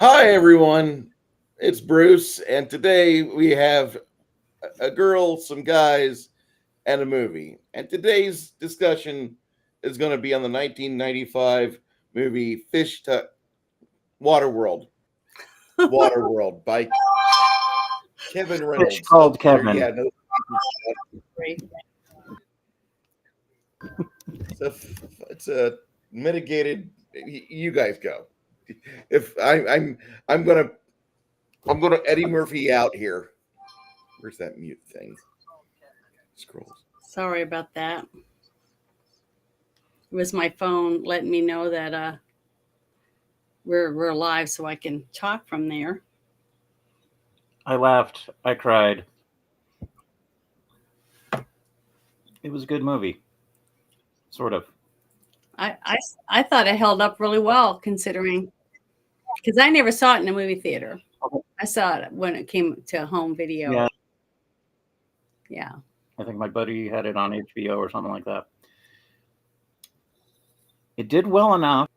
Hi, everyone. It's Bruce, and today we have a girl, some guys, and a movie. And today's discussion is going to be on the 1995 movie Waterworld. Waterworld by Kevin Fish Reynolds. Oh, called there, Kevin. yeah, no. It's a mitigated. You guys go. If I'm gonna Eddie Murphy out here. Where's that mute thing? Scrolls. Sorry about that. It was my phone letting me know that we're live, so I can talk from there. I laughed. I cried. It was a good movie. Sort of. I thought it held up really well considering because I never saw it in a movie theater. I saw it when it came to home video. Yeah. Yeah. I think my buddy had it on HBO or something like that. It did well enough,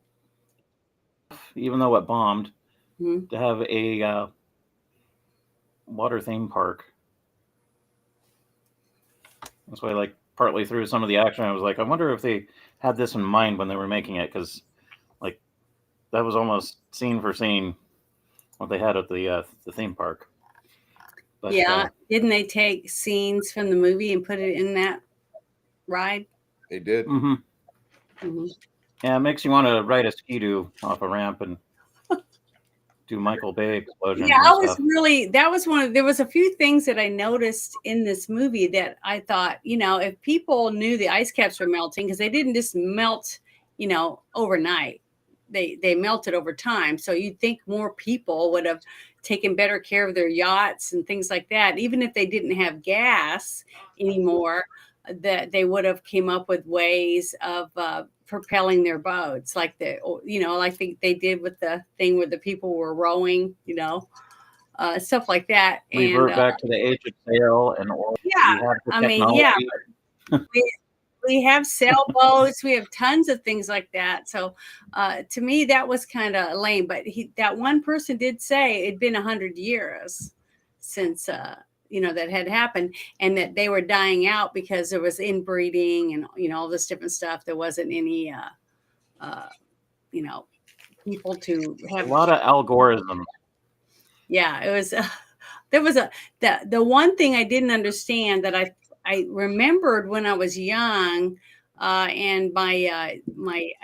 even though it bombed, to have a water theme park. That's why, like, partly through some of the action, I was like, I wonder if they had this in mind when they were making it, because, like, that was almost scene for scene what they had at the theme park. But, didn't they take scenes from the movie and put it in that ride? They did. Mm-hmm. Mm-hmm. Yeah, it makes you want to ride a skidoo off a ramp and do Michael Bay explosions. Yeah, there was a few things that I noticed in this movie that I thought, if people knew the ice caps were melting, because they didn't just melt, overnight. They melted over time. So you'd think more people would have taken better care of their yachts and things like that. Even if they didn't have gas anymore, that they would have came up with ways of propelling their boats, like like they did with the thing where the people were rowing, stuff like that. Revert back to the age of sail and oil. Yeah, we have sailboats, we have tons of things like that. So to me, that was kind of lame. But that one person did say it'd been 100 years since that had happened, and that they were dying out because there was inbreeding and all this different stuff. There wasn't any people to have a lot of algorithms. Yeah, it was there was the one thing I didn't understand that I remembered when I was young, and my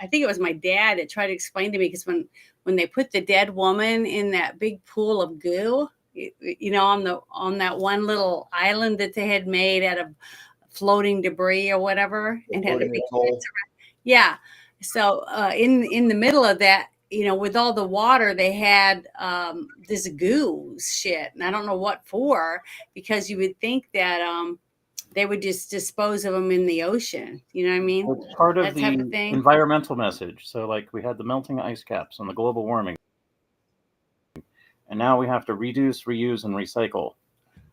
I think it was my dad that tried to explain to me, because when they put the dead woman in that big pool of goo, on that one little island that they had made out of floating debris or whatever, and had a big yeah. So in the middle of that, with all the water, they had this goo shit, and I don't know what for, because you would think that they would just dispose of them in the ocean. You know what I mean? Well, it's part of the environmental message. So, like, we had the melting ice caps and the global warming, and now we have to reduce, reuse, and recycle.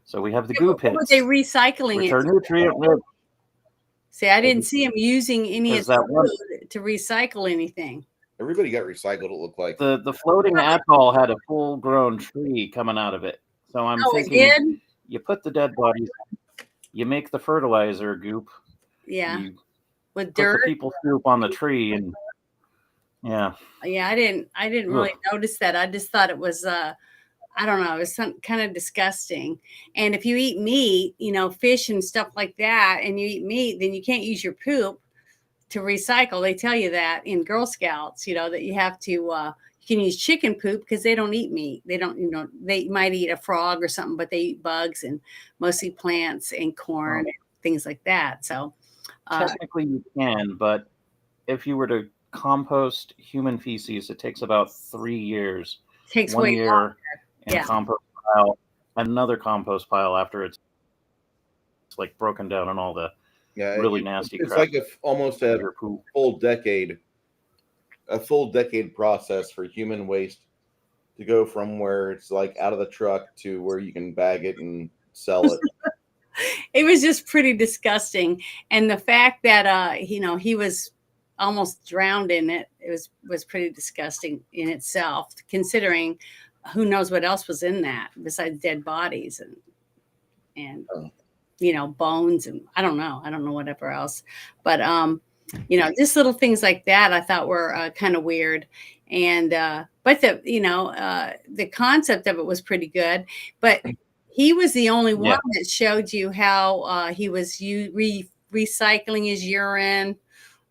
So we have the goo pits. Were they recycling which are nutrient-rich. See, I didn't see them using any of that food to recycle anything. Everybody got recycled, it looked like. The floating atoll had a full-grown tree coming out of it. So I'm thinking, you put the dead bodies, you make the fertilizer goop. Yeah. With dirt. Put the people soup on the tree, and yeah. Yeah, I didn't really notice that. I just thought it was I don't know, it was kind of disgusting. And if you eat meat, fish and stuff like that, and you eat meat, then you can't use your poop to recycle. They tell you that in Girl Scouts, that you have to you can use chicken poop, because they don't eat meat. They don't, they might eat a frog or something, but they eat bugs and mostly plants and corn and things like that. So technically you can, but if you were to compost human feces, it takes about 3 years. Takes 1 year longer. In a compost pile, another compost pile after it's like broken down and all the really nasty it's crap. Like almost a full decade process for human waste to go from where it's like out of the truck to where you can bag it and sell it. It was just pretty disgusting. And the fact that he was almost drowned in it. It was pretty disgusting in itself, considering who knows what else was in that besides dead bodies and bones, and I don't know whatever else. But just little things like that I thought were kind of weird. And but the concept of it was pretty good. But he was the only one that showed you how he was recycling his urine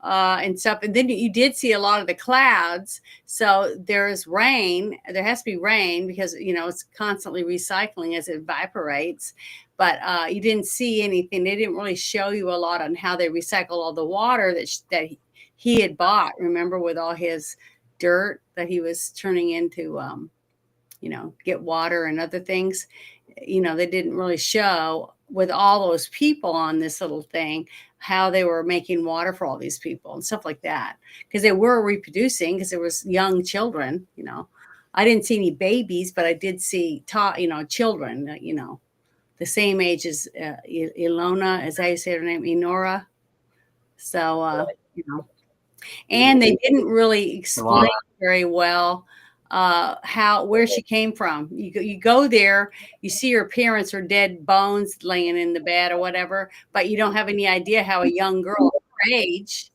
and stuff. And then you did see a lot of the clouds. So there's rain. There has to be rain because, it's constantly recycling as it evaporates. But you didn't see anything. They didn't really show you a lot on how they recycle all the water that he had bought, remember, with all his dirt that he was turning into, get water and other things. They didn't really show with all those people on this little thing how they were making water for all these people and stuff like that, because they were reproducing, because there was young children. I didn't see any babies, but I did see children, the same age as Ilona, as I say her name, Enora. So and they didn't really explain very well where she came from. You go there, you see her parents are dead bones laying in the bed or whatever, but you don't have any idea how a young girl her age,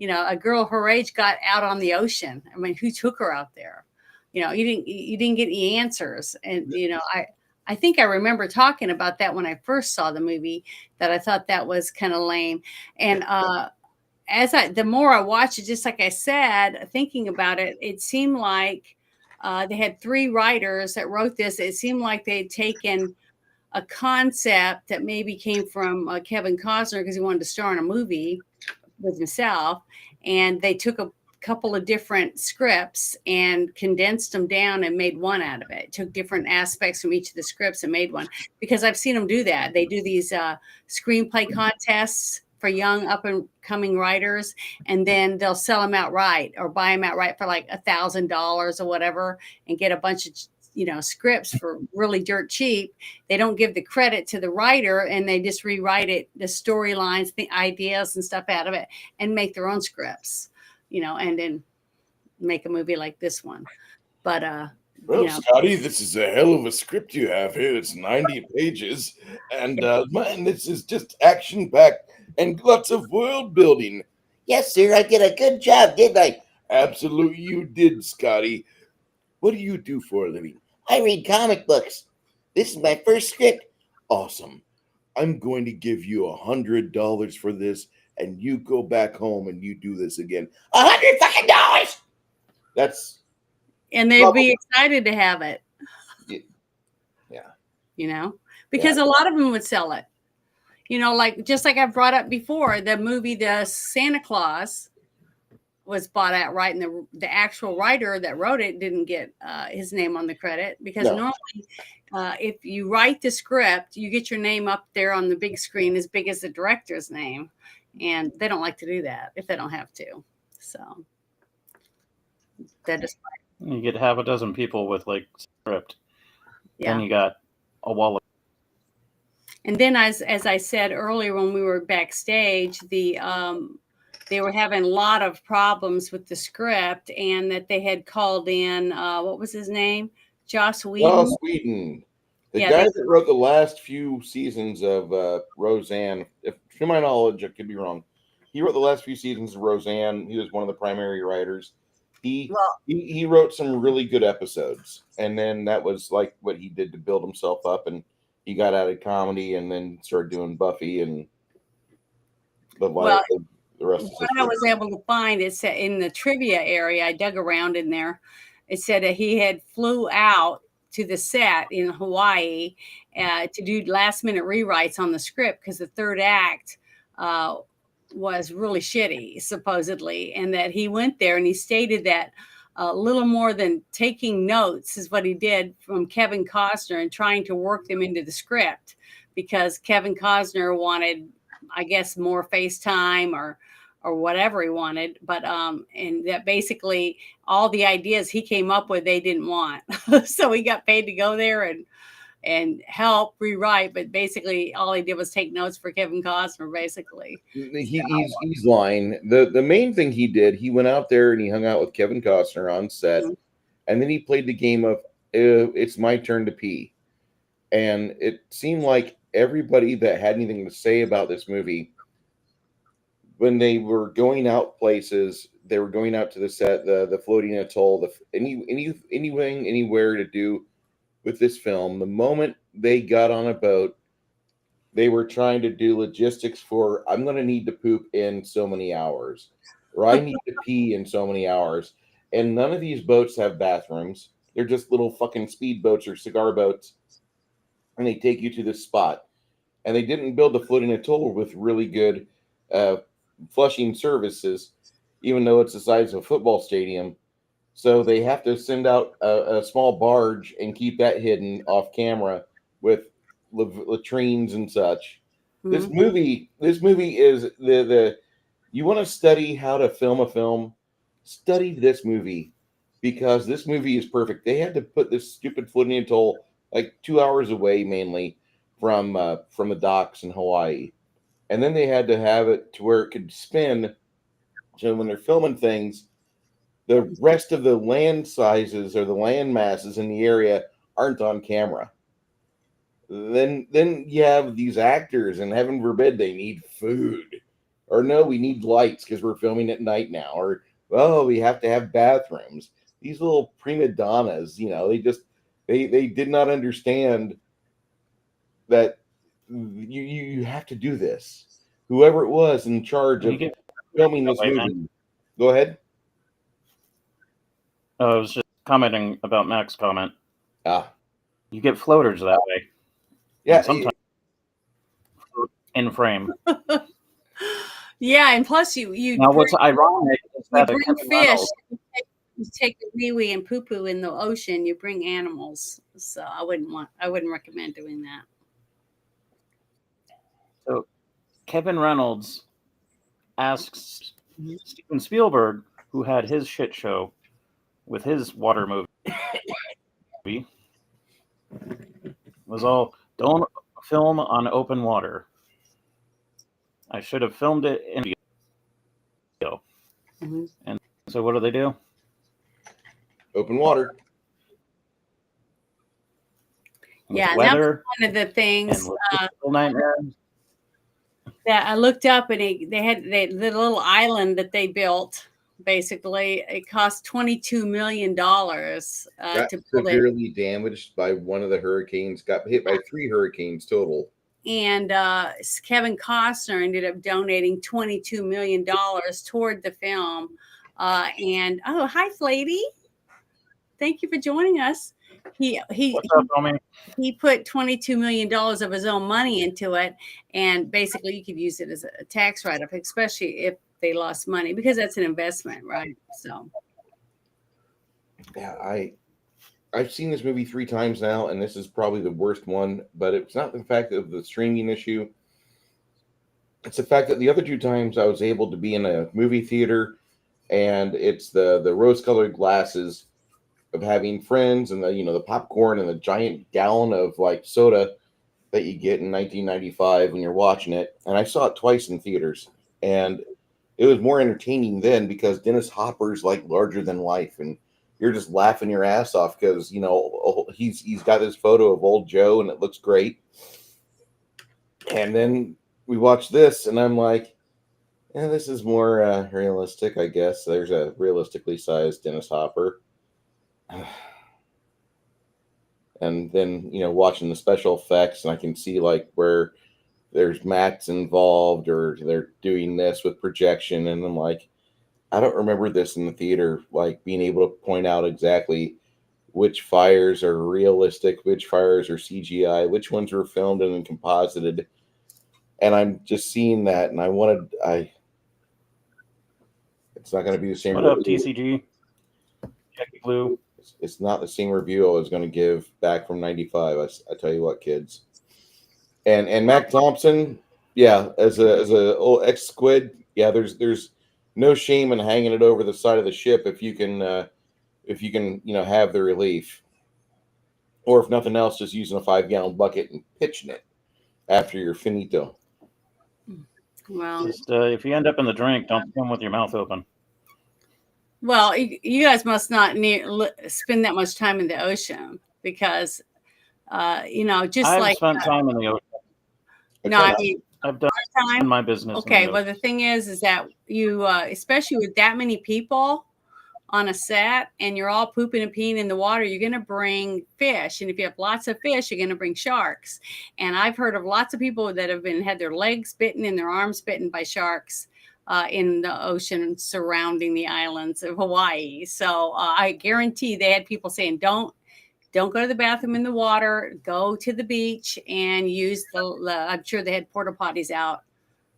a girl her age got out on the ocean. I mean, who took her out there? You didn't get any answers. And I think I remember talking about that when I first saw the movie, that I thought that was kind of lame. And the more I watched it, just like I said, thinking about it, it seemed like they had 3 writers that wrote this. It seemed like they had taken a concept that maybe came from Kevin Costner, because he wanted to star in a movie with himself. And they took a couple of different scripts and condensed them down and made one out of it. Took different aspects from each of the scripts and made one, because I've seen them do that. They do these screenplay contests for young up and coming writers, and then they'll sell them outright or buy them outright for like $1,000 or whatever, and get a bunch of scripts for really dirt cheap. They don't give the credit to the writer, and they just rewrite it, the storylines, the ideas and stuff out of it, and make their own scripts, and then make a movie like this one. But well, Scotty, this is a hell of a script you have here. It's 90 pages, and man, this is just action-packed and lots of world building. Yes, sir, I did a good job, didn't I? Absolutely, you did, Scotty. What do you do for a living? I read comic books. This is my first script. Awesome. I'm going to give you $100 for this, and you go back home and you do this again. $100 fucking dollars. And they'd be excited to have it. Yeah. Because a lot of them would sell it. Just like I brought up before, the movie The Santa Claus was bought outright, and the actual writer that wrote it didn't get his name on the credit, because normally if you write the script, you get your name up there on the big screen as big as the director's name, and they don't like to do that if they don't have to. So that is fine. You get half a dozen people with like script. Yeah. Then you got a wall of. And then, as I said earlier, when we were backstage, they were having a lot of problems with the script, and that they had called in, what was his name? Joss Whedon. Joss Whedon. The guy that wrote the last few seasons of Roseanne. If to my knowledge, I could be wrong. He wrote the last few seasons of Roseanne. He was one of the primary writers. He wrote some really good episodes, and then that was like what he did to build himself up, and he got out of comedy and then started doing Buffy and the rest of what I was able to find, it said in the trivia area, I dug around in there, it said that he had flew out to the set in Hawaii to do last minute rewrites on the script, because the third act was really shitty, supposedly, and that he went there and he stated that a little more than taking notes is what he did from Kevin Costner and trying to work them into the script, because Kevin Costner wanted, I guess, more FaceTime or whatever he wanted. But and that basically all the ideas he came up with, they didn't want. So he got paid to go there and help rewrite, but basically all he did was take notes for Kevin Costner, basically. He's lying. The main thing he did, he went out there and he hung out with Kevin Costner on set, and then he played the game of it's my turn to pee. And it seemed like everybody that had anything to say about this movie, when they were going out places, they were going out to the set, the floating atoll, anything, anywhere to do with this film. The moment they got on a boat, they were trying to do logistics for I'm going to need to poop in so many hours, or I need to pee in so many hours. And none of these boats have bathrooms. They're just little fucking speed boats or cigar boats, and they take you to this spot. And they didn't build the floating atoll with really good flushing services, even though it's the size of a football stadium. So they have to send out a small barge and keep that hidden off camera with latrines and such. This movie is the you want to study how to film a film, study this movie, because this movie is perfect. They had to put this stupid floating atoll like 2 hours away, mainly from the docks in Hawaii, and then they had to have it to where it could spin. So when they're filming things, the rest of the land sizes or the land masses in the area aren't on camera. Then you have these actors, and heaven forbid they need food, or no, we need lights because we're filming at night now, or we have to have bathrooms. These little prima donnas, they did not understand that you have to do this. Whoever it was in charge of filming this movie, go ahead. I was just commenting about Mac's comment. Ah, you get floaters that way. Yeah, and sometimes in frame. Yeah, and plus you. Now, what's ironic is that you bring fish. You take a wee wee and poo poo in the ocean. You bring animals, so I wouldn't recommend doing that. So, Kevin Reynolds asks Steven Spielberg, who had his shit show with his water movie, was all, don't film on open water. I should have filmed it in video. And so what do? Open water. Yeah, weather, that was one of the things that I looked up, and they had the little island that they built. Basically, it cost $22 million got to build severely damaged by one of the hurricanes. Got hit by 3 hurricanes total. And Kevin Costner ended up donating $22 million toward the film. And hi, Flady. Thank you for joining us. He put $22 million of his own money into it, and basically you could use it as a tax write-off, especially if they lost money, because that's an investment, right? So yeah, I've seen this movie 3 times now, and this is probably the worst one, but it's not the fact of the streaming issue. It's the fact that the other 2 times I was able to be in a movie theater, and it's the rose-colored glasses of having friends, and the popcorn and the giant gallon of like soda that you get in 1995 when you're watching it. And I saw it twice in theaters, and it was more entertaining then because Dennis Hopper's like larger than life, and you're just laughing your ass off because he's got this photo of old Joe and it looks great. And then we watch this, and I'm like, yeah, this is more realistic, I guess. There's a realistically sized Dennis Hopper. And then watching the special effects, and I can see like where there's mats involved, or they're doing this with projection, and I'm like, I don't remember this in the theater, like being able to point out exactly which fires are realistic, which fires are CGI, which ones were filmed and then composited. And I'm just seeing that, and it's not going to be the same. What up, TCG? Jackie Blue. It's not the same review I was going to give back from 95. I tell you what, kids. And Mac Thompson, yeah, as a old ex-squid, yeah, there's no shame in hanging it over the side of the ship if you can have the relief. or if nothing else, just using a 5 gallon bucket and pitching it after you're finito. Well, Just if you end up in the drink, don't swim with your mouth open. well, you guys must not spend that much time in the ocean because, just I've like spent time in the ocean. no, I mean, I've done time. my business. Okay, well, the thing is that you, especially with that many people on a set and you're all pooping and peeing in the water, you're going to bring fish. And if you have lots of fish, you're going to bring sharks. And I've heard of lots of people that have had their legs bitten and their arms bitten by sharks in the ocean surrounding the islands of Hawaii. So I guarantee they had people saying, don't go to the bathroom in the water, go to the beach and use I'm sure they had porta potties out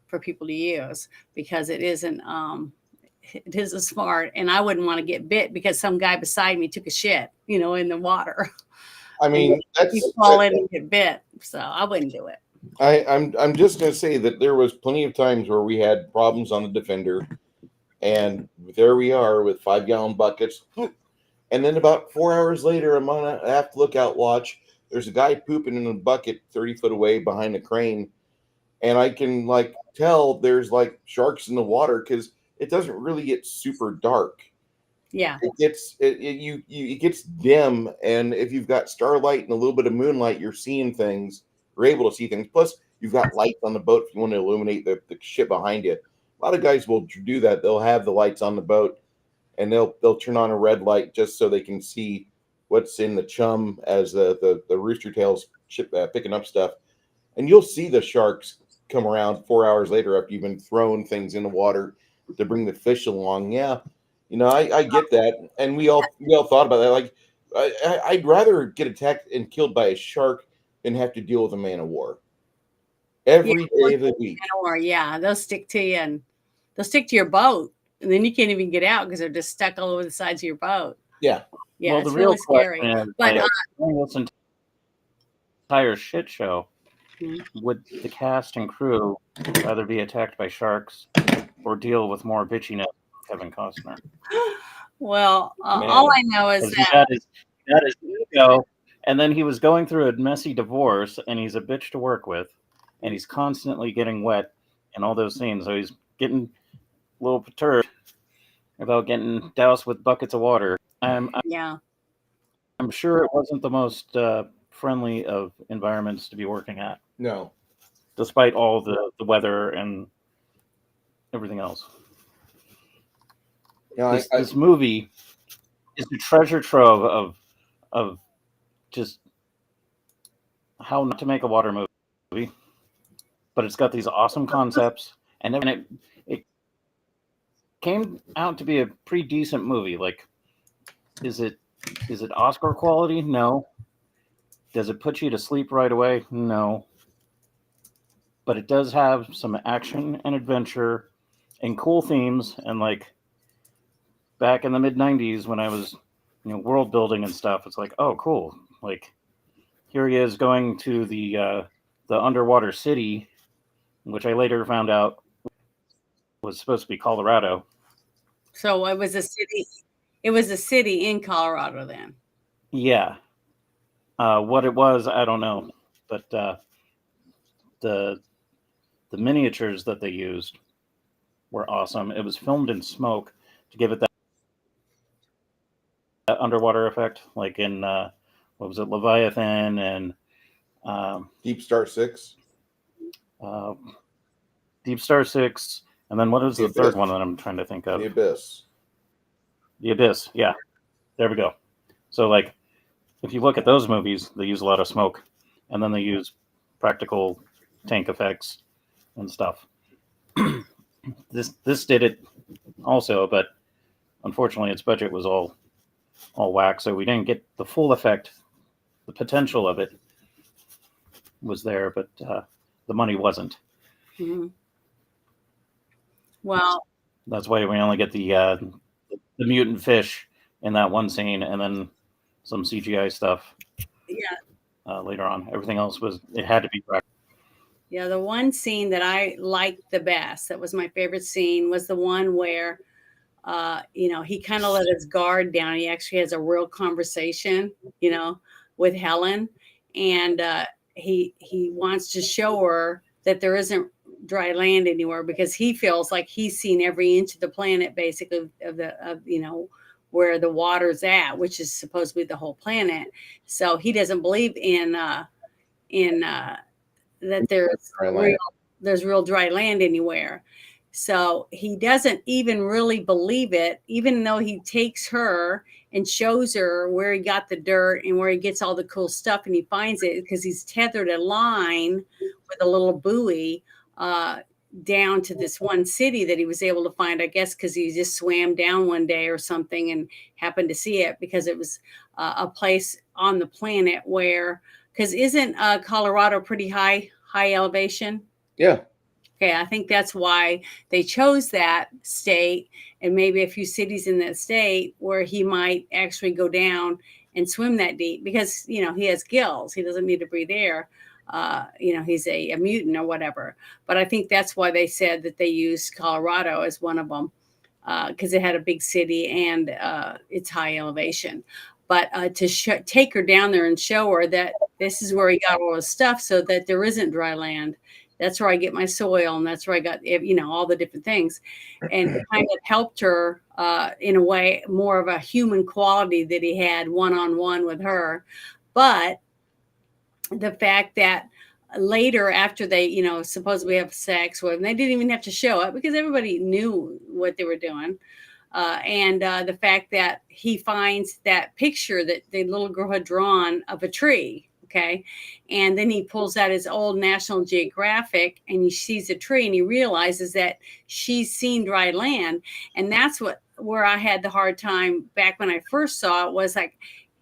for people to use because it isn't smart, and I wouldn't want to get bit because some guy beside me took a shit, in the water. I mean, you fall in and get bit, so I wouldn't do it. I'm just gonna say that there was plenty of times where we had problems on the Defender, and there we are with 5 gallon buckets, and then about 4 hours later, I'm on a aft lookout watch. There's a guy pooping in a bucket 30 foot away behind a crane, and I can like tell there's like sharks in the water because it doesn't really get super dark. Yeah, it gets dim, and if you've got starlight and a little bit of moonlight, you're seeing things. You're able to see things. Plus, you've got lights on the boat if you want to illuminate the ship behind you. A lot of guys will do that. They'll have the lights on the boat, and they'll turn on a red light just so they can see what's in the chum as the rooster tails ship picking up stuff, and you'll see the sharks come around 4 hours later after you've been throwing things in the water to bring the fish along. Yeah, I get that, and we all thought about that. Like, I'd rather get attacked and killed by a shark than have to deal with a man of war every day of the week. Or they'll stick to you and they'll stick to your boat, and then you can't even get out because they're just stuck all over the sides of your boat. Yeah. Yeah, well, it's the real really scary. Is, but this entire shit show, Mhm. would the cast and crew rather be attacked by sharks or deal with more bitchiness than Kevin Costner? Well, all I know is that he got his ego, and then he was going through a messy divorce, and he's a bitch to work with, and he's constantly getting wet in all those scenes. So he's getting a little perturbed about getting doused with buckets of water. I'm sure it wasn't the most friendly of environments to be working at. No. Despite all the weather and everything else. This movie is a treasure trove of just how not to make a water movie, but it's got these awesome concepts, and it came out to be a pretty decent movie. Like, is it Oscar quality? No. Does it put you to sleep right away? No. But it does have some action and adventure and cool themes, and like back in the mid 90s when I was world building and stuff, it's like, oh cool, like here he is going to the underwater city, which I later found out was supposed to be Colorado. So it was a city. It was a city in Colorado then. Yeah. What it was, I don't know, but the miniatures that they used were awesome. It was filmed in smoke to give it that underwater effect, like in what was it, Leviathan and Deep Star 6. Deep Star 6, and then what is the third one that I'm trying to think of? The Abyss. The Abyss, yeah. There we go. So, like, if you look at those movies, they use a lot of smoke, and then they use practical tank effects and stuff. This did it also, but unfortunately, its budget was all whack, so we didn't get the full effect. The potential of it was there, but the money wasn't. Mm-hmm. Well, that's why we only get the mutant fish in that one scene, and then some CGI stuff. Yeah. Later on, everything else it had to be practical. Yeah, the one scene that I liked the best, that was my favorite scene, was the one where, he kind of let his guard down. He actually has a real conversation, with Helen, and he wants to show her that there isn't dry land anywhere because he feels like he's seen every inch of the planet, basically of where the water's at, which is supposed to be the whole planet. So he doesn't believe in that there's real dry land anywhere. So he doesn't even really believe it, even though he takes her and shows her where he got the dirt and where he gets all the cool stuff, and he finds it because he's tethered a line with a little buoy down to this one city that he was able to find, I guess, because he just swam down one day or something and happened to see it because it was a place on the planet where, because isn't Colorado pretty high elevation? Yeah. Okay, I think that's why they chose that state and maybe a few cities in that state where he might actually go down and swim that deep because, he has gills. He doesn't need to breathe air. He's a mutant or whatever. But I think that's why they said that they used Colorado as one of them because it had a big city and it's high elevation. But to take her down there and show her that this is where he got all his stuff so that there isn't dry land. That's where I get my soil, and that's where I got, all the different things. And it kind of helped her in a way, more of a human quality that he had one-on-one with her. But the fact that later, after they, supposedly have sex with him, they didn't even have to show it because everybody knew what they were doing. And the fact that he finds that picture that the little girl had drawn of a tree. Okay. And then he pulls out his old National Geographic and he sees a tree and he realizes that she's seen dry land. And that's where I had the hard time back when I first saw it, was like,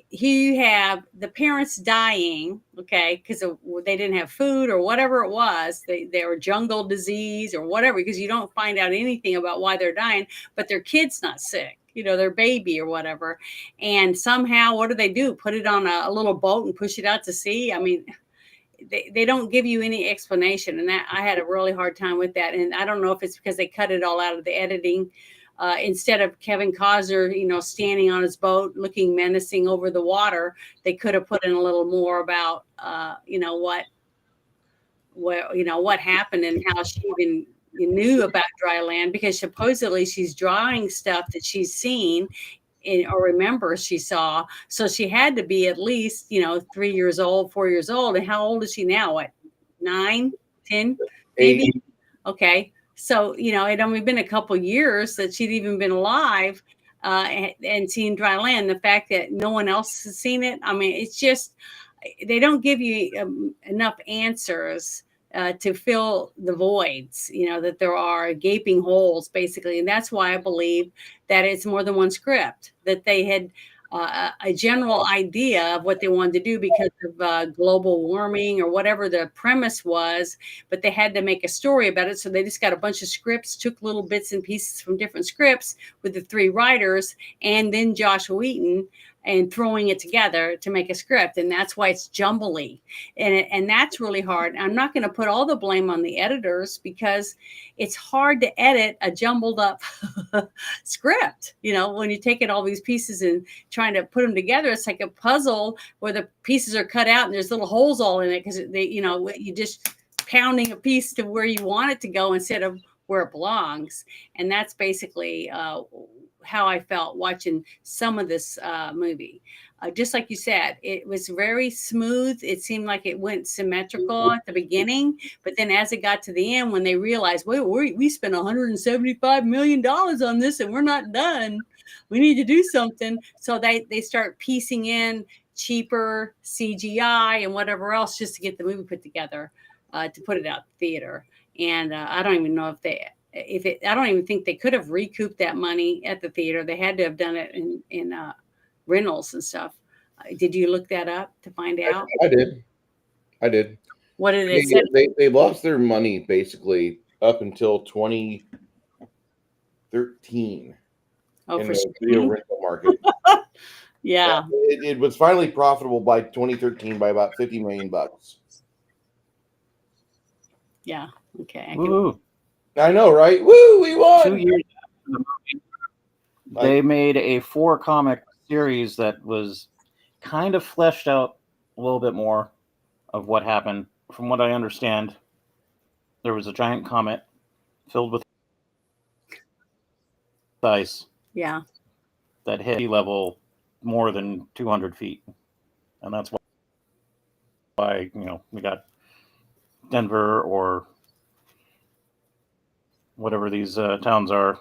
here you have the parents dying, okay, because they didn't have food or whatever it was. They were jungle disease or whatever, because you don't find out anything about why they're dying, but their kid's not sick, their baby or whatever. And somehow, what do? Put it on a little boat and push it out to sea? I mean, they don't give you any explanation. And that I had a really hard time with that. And I don't know if it's because they cut it all out of the editing. Instead of Kevin Costner, standing on his boat looking menacing over the water, they could have put in a little more about, what happened and how she even knew about dry land, because supposedly she's drawing stuff that she's seen or remembers she saw. So she had to be at least, 3 years old, 4 years old. And how old is she now? What, 9, 10, maybe? 8. Okay. So, it'd only been a couple years that she'd even been alive and seen dry land. The fact that no one else has seen it, I mean, it's just, they don't give you enough answers to fill the voids, that there are gaping holes, basically. And that's why I believe that it's more than one script, that they had a general idea of what they wanted to do because of global warming or whatever the premise was, but they had to make a story about it. So they just got a bunch of scripts, took little bits and pieces from different scripts with the 3 writers and then Josh Wheaton, and throwing it together to make a script. And that's why it's jumbly. And that's really hard. I'm not going to put all the blame on the editors because it's hard to edit a jumbled up script. When you take in all these pieces and trying to put them together, it's like a puzzle where the pieces are cut out and there's little holes all in it because you just pounding a piece to where you want it to go instead of where it belongs. And that's basically how I felt watching some of this movie. Just like you said, it was very smooth. It seemed like it went symmetrical at the beginning, but then as it got to the end, when they realized, wait, we spent $175 million on this and we're not done. We need to do something. So they start piecing in cheaper CGI and whatever else just to get the movie put together to put it out in the theater. And I don't even know I don't even think they could have recouped that money at the theater. They had to have done it in rentals and stuff. Did you look that up to find out? I did. What did it say? They lost their money basically up until 2013 in the video rental market. Yeah. It was finally profitable by 2013 by about $50 million. Yeah. Okay. I know, right? Woo, we won. 2 years after the movie, they made a 4-comic series that was kind of fleshed out a little bit more of what happened. From what I understand, there was a giant comet filled with ice Yeah. that hit sea level more than 200 feet, and that's why we got Denver or whatever these towns are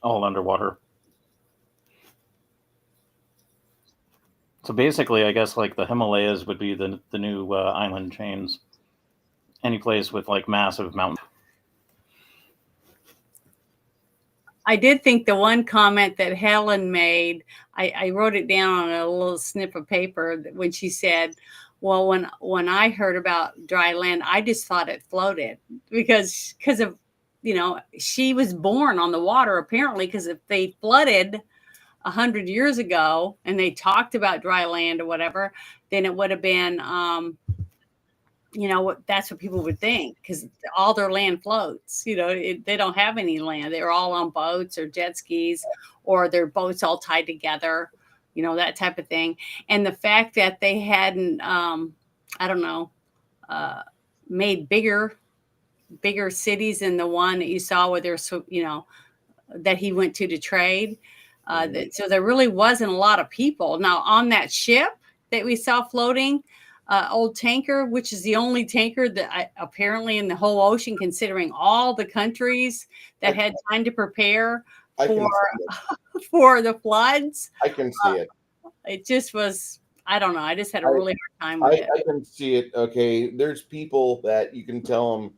all underwater. So basically, I guess like the Himalayas would be the new island chains. Any place with like massive mountains. I did think the one comment that Helen made, I wrote it down on a little snip of paper when she said, "Well, when I heard about dry land, I just thought it floated because of she was born on the water apparently because if they flooded 100 years ago and they talked about dry land or whatever, then it would have been that's what people would think because all their land floats. They don't have any land. They're all on boats or jet skis or their boats all tied together, that type of thing. And the fact that they hadn't, I don't know, made bigger cities than the one that you saw where there's, that he went to trade. So there really wasn't a lot of people. Now on that ship that we saw floating, old tanker, which is the only tanker that apparently in the whole ocean, considering all the countries that had time to prepare for the floods. I can see it. It just was, I don't know. I just had a really hard time with it. I can see it. Okay, there's people that you can tell them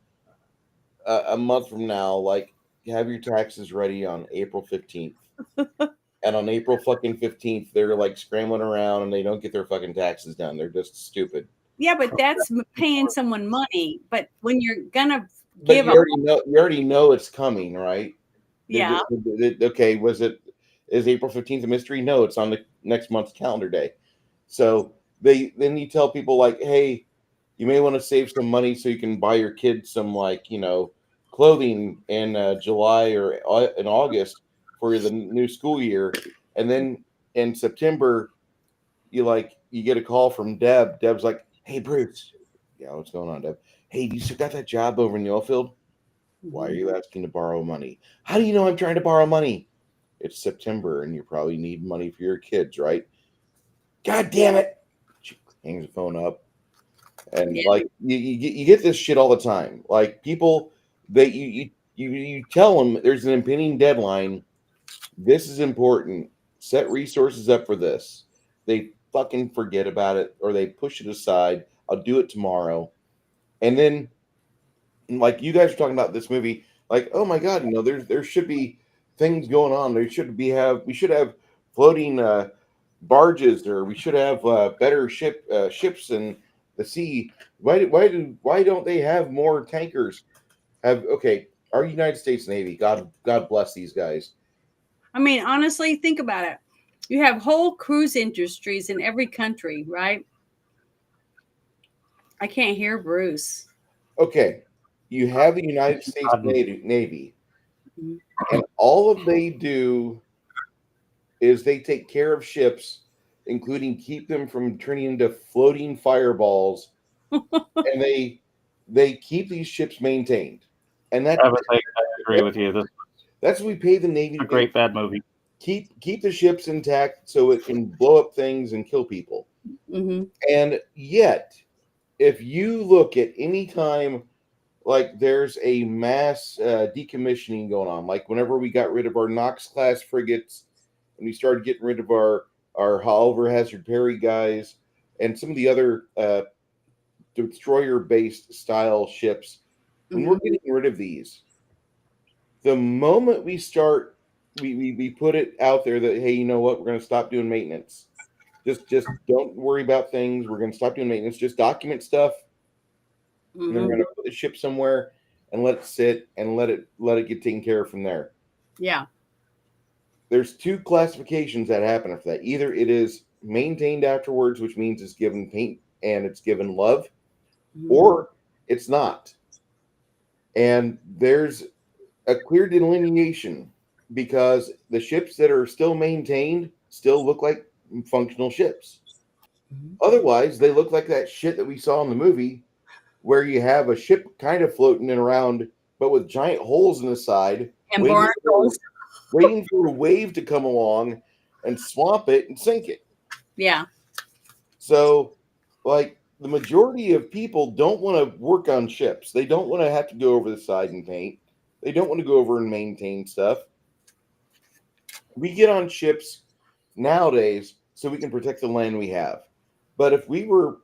a month from now, like, have your taxes ready on April 15th. And on April fucking 15th, they're like scrambling around and they don't get their fucking taxes done. They're just stupid. Yeah, but that's paying someone money. But when you're gonna But give you already know it's coming, right? yeah, Okay, is April 15th a mystery? No, it's on the next month's calendar day. So then you tell people like, hey, you may want to save some money so you can buy your kids some clothing in July or in August for the new school year, and then in September you get a call from Deb. Deb's like, hey Bruce, yeah, what's going on, Deb? Hey, you still got that job over in the oil field? Why are you asking to borrow money? How do you know I'm trying to borrow money? It's September and you probably need money for your kids, right? God damn it. She hangs the phone up. And you get this shit all the time. Like people you tell them there's an impending deadline. This is important. Set resources up for this. They fucking forget about it or they push it aside. I'll do it tomorrow. And then like you guys are talking about this movie, like, oh my god, there should be things going on. We should have floating barges, or we should have better ships in the sea. Why don't they have more tankers? Our United States Navy, God bless these guys. I mean, honestly, think about it. You have whole cruise industries in every country, right? I can't hear Bruce. Okay, you have the United States Navy, and all they do is they take care of ships, including keep them from turning into floating fireballs, and they keep these ships maintained. And I agree with you. That's what we pay the Navy to do. A great bad movie. Keep the ships intact so it can blow up things and kill people. Mm-hmm. And yet, if you look at any time like there's a mass decommissioning going on, like whenever we got rid of our Knox class frigates and we started getting rid of our Oliver Hazard Perry guys and some of the other destroyer based style ships, when we're getting rid of these, the moment we start we put it out there that, hey, you know what, we're going to stop doing maintenance. Just don't worry about things. We're going to stop doing maintenance. Just document stuff. And then we're going to put the ship somewhere and let it sit and let it get taken care of from there. Yeah. There's two classifications that happen after that. Either it is maintained afterwards, which means it's given paint and it's given love, or it's not. And there's a clear delineation because the ships that are still maintained still look like functional ships. Mhm. Otherwise, they look like that shit that we saw in the movie, where you have a ship kind of floating around, but with giant holes in the side, And barnacles. waiting for a wave to come along and swamp it and sink it. Yeah. So, like, the majority of people don't want to work on ships. They don't want to have to go over the side and paint. They don't want to go over and maintain stuff. We get on ships nowadays so we can protect the land we have. But if we were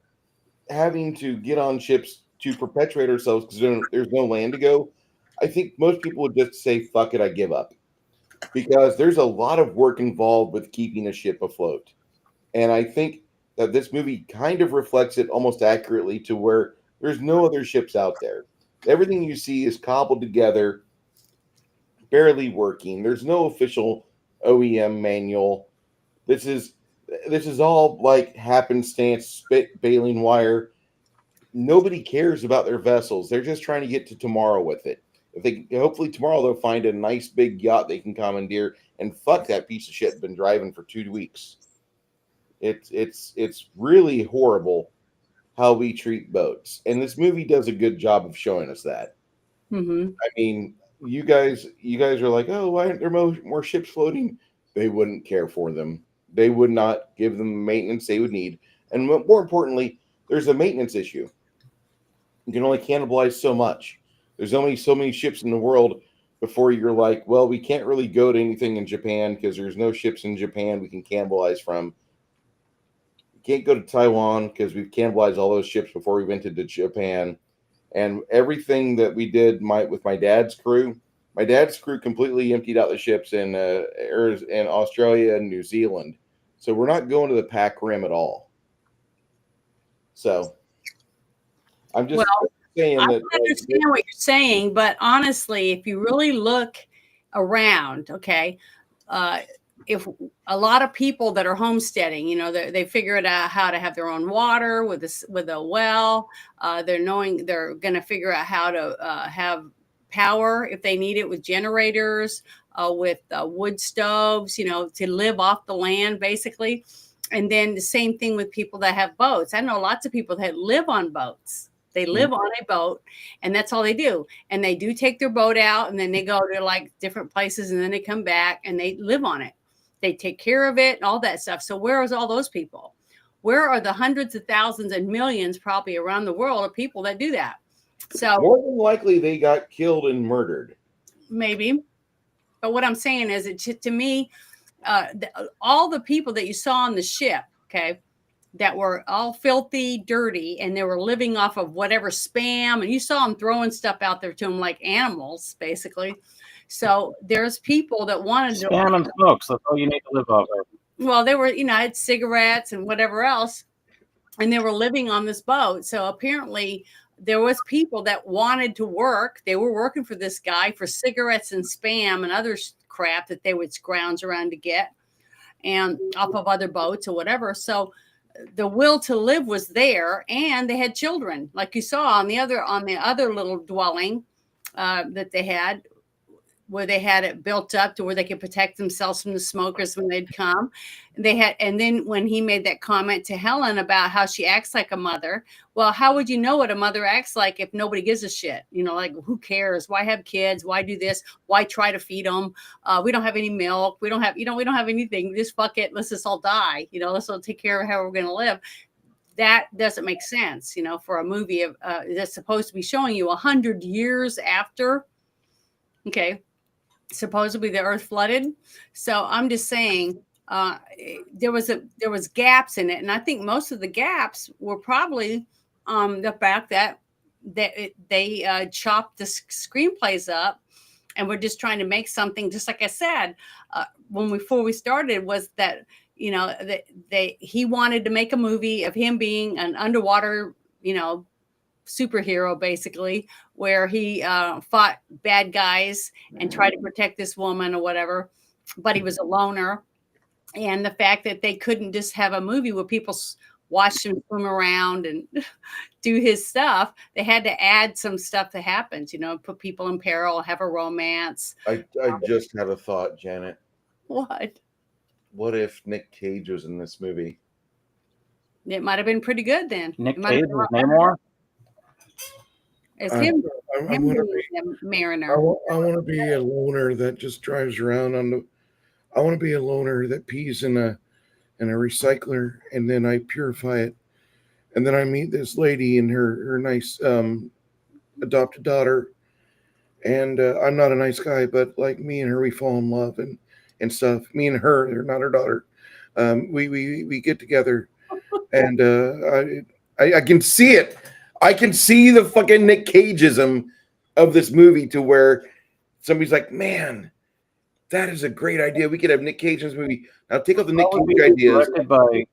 having to get on ships to perpetuate ourselves because there's no land to go, I think most people would just say, fuck it, I give up. Because there's a lot of work involved with keeping a ship afloat. And I think that this movie kind of reflects it almost accurately to where there's no other ships out there. Everything you see is cobbled together, barely working. There's no official OEM manual. This is this is all like happenstance, baling wire. Nobody cares about their vessels. They're just trying to get to tomorrow with it. If they hopefully tomorrow they'll find a nice big yacht they can commandeer and fuck that piece of shit been driving for 2 weeks. It's really horrible how we treat boats, and this movie does a good job of showing us that. Mm-hmm. I mean, you guys are like, oh, why aren't there more ships floating? They wouldn't care for them. They would not give them the maintenance they would need, and more importantly, there's a maintenance issue. You can only cannibalize so much. There's only so many ships in the world before you're like, well, we can't really go to anything in Japan because there's no ships in Japan we can cannibalize from. We can't go to Taiwan because we've cannibalized all those ships before we went to Japan. And everything that we did with my dad's crew completely emptied out the ships in Australia and New Zealand. So we're not going to the Pac Rim at all. So I'm just Well, saying I that can understand what you're saying, but honestly, if you really look around, okay, uh, if a lot of people that are homesteading, they figured out how to have their own water with a well. They're going to figure out how to have power if they need it with generators, with wood stoves, to live off the land basically. And then the same thing with people that have boats. I know lots of people that live on boats. They live on a boat and that's all they do. And they do take their boat out and then they go to like different places and then they come back and they live on it. They take care of it and all that stuff. So where is all those people? Where are the hundreds of thousands and millions probably around the world of people that do that? So more than likely they got killed and murdered. Maybe. But what I'm saying is, to me, all the people that you saw on the ship, okay, that were all filthy, dirty, and they were living off of whatever spam, and you saw them throwing stuff out there to them like animals, basically. So there's people that wanted Spam and smokes. That's all you need to live off of. Well, they were, had cigarettes and whatever else, and they were living on this boat. So apparently there was people that wanted to work. They were working for this guy for cigarettes and spam and other crap that they would scrounge around to get and off of other boats or whatever. So the will to live was there, and they had children, like you saw on the other little dwelling that they had, where they had it built up to where they could protect themselves from the smokers when they'd come. And then when he made that comment to Helen about how she acts like a mother, well, how would you know what a mother acts like if nobody gives a shit? Like, who cares? Why have kids? Why do this? Why try to feed them? We don't have any milk. We don't have, we don't have anything. Just fuck it. Let's just all die. Let's all take care of how we're going to live. That doesn't make sense, for a movie that's supposed to be showing you 100 years after. Okay. Supposedly the earth flooded. So I'm just saying there was gaps in it, and I think most of the gaps were probably the fact that they chopped the screenplays up and we're just trying to make something. Just like I said before we started, was that he wanted to make a movie of him being an underwater superhero, basically, where he fought bad guys and tried to protect this woman or whatever, but he was a loner. And the fact that they couldn't just have a movie where people watch him swim around and do his stuff, they had to add some stuff that happens, put people in peril, have a romance. I just had a thought, Janet. What If Nick Cage was in this movie? It might have been pretty good then. Nick It might have Cage been was Namor. as I, him, I him want to being be. the I mariner. want to be a loner that just drives around on the. I want to be a loner that pees in a recycler, and then I purify it, and then I meet this lady and her nice adopted daughter, and I'm not a nice guy, but like me and her, we fall in love and stuff. Me and her, not her daughter. We get together, and I can see it. I can see the fucking Nick Cageism of this movie to where somebody's like, man, that is a great idea. We could have Nick Cage in this movie. Now take all the Nick Probably Cage ideas. directed by.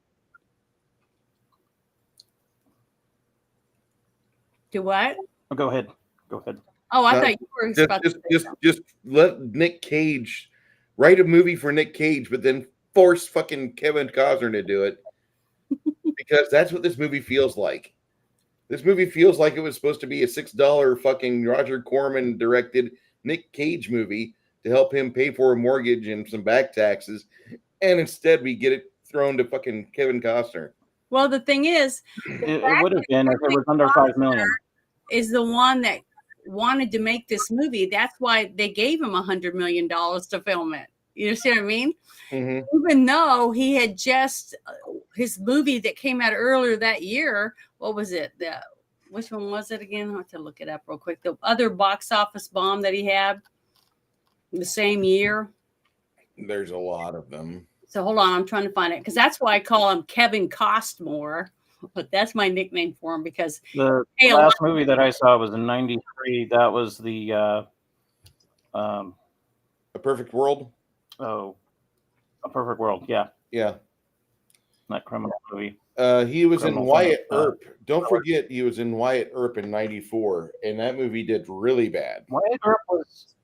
Do what? Oh, go ahead. Go ahead. Oh, I Now, thought you were just, about to just, say just, something. just let Nick Cage write a movie for Nick Cage, but then force fucking Kevin Costner to do it because that's what this movie feels like. This movie feels like it was supposed to be a $6 fucking Roger Corman directed Nick Cage movie to help him pay for a mortgage and some back taxes, and instead we get it thrown to fucking Kevin Costner. Well, the thing is, It would have been if it was under 5 million. is the one that wanted to make this movie. That's why they gave him $100 million to film it. You see what I mean? Mm-hmm. Even though he had just his movie that came out earlier that year. What was it? Which one was it again? I have to look it up real quick. The other box office bomb that he had the same year. There's a lot of them. So hold on, I'm trying to find it because that's why I call him Kevin Costmore. But that's my nickname for him because The last movie that I saw was in '93. That was the A Perfect World. A Perfect World. Yeah, Yeah. that criminal movie. He was in Criminal Wyatt film. Earp. Don't forget, he was in Wyatt Earp in '94, and that movie did really bad. Wyatt Earp was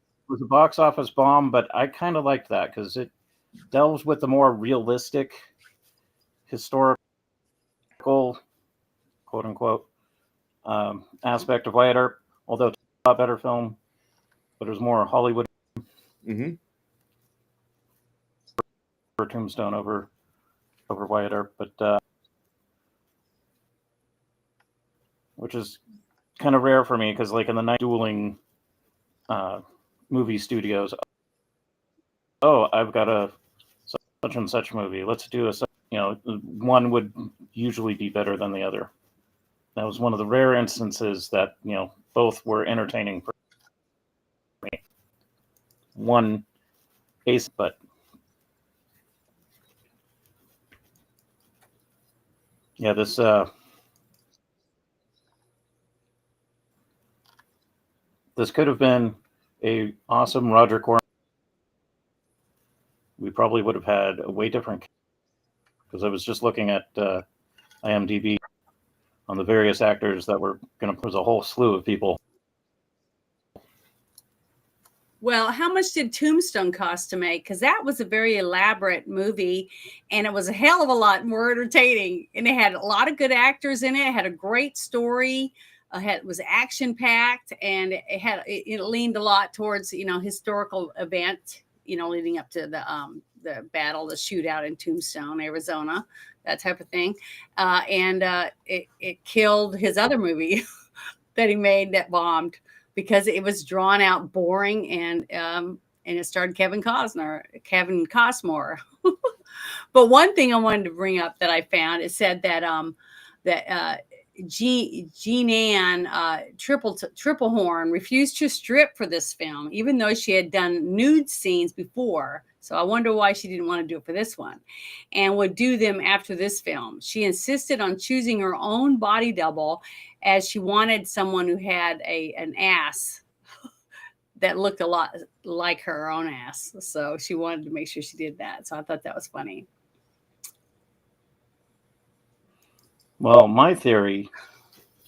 a box office bomb, but I kind of liked that because it delves with the more realistic, historical, quote unquote, aspect of Wyatt Earp. Although it's a lot better film, but it was more Hollywood. Mm-hmm. For Tombstone over Wyatt Earp, but which is kind of rare for me because, like, in the night dueling movie studios, oh, I've got a such and such movie. Let's do one would usually be better than the other. That was one of the rare instances that both were entertaining for me. One case, but yeah, this could have been a awesome Roger Corman. We probably would have had a way different, because I was just looking at IMDb on the various actors that were going to. There's a whole slew of people. Well, how much did Tombstone cost to make? Because that was a very elaborate movie, and it was a hell of a lot more entertaining. And it had a lot of good actors in it. It had a great story. It was action packed, and it leaned a lot towards historical event. Leading up to the battle, the shootout in Tombstone, Arizona, that type of thing. It killed his other movie that he made that bombed, because it was drawn out, boring, and it starred Kevin Costner. But one thing I wanted to bring up that I found, it said that Jean Ann Triplehorn refused to strip for this film, even though she had done nude scenes before. So I wonder why she didn't want to do it for this one, and would do them after this film. She insisted on choosing her own body double, as she wanted someone who had an ass that looked a lot like her own ass. So she wanted to make sure she did that. So I thought that was funny. Well, my theory,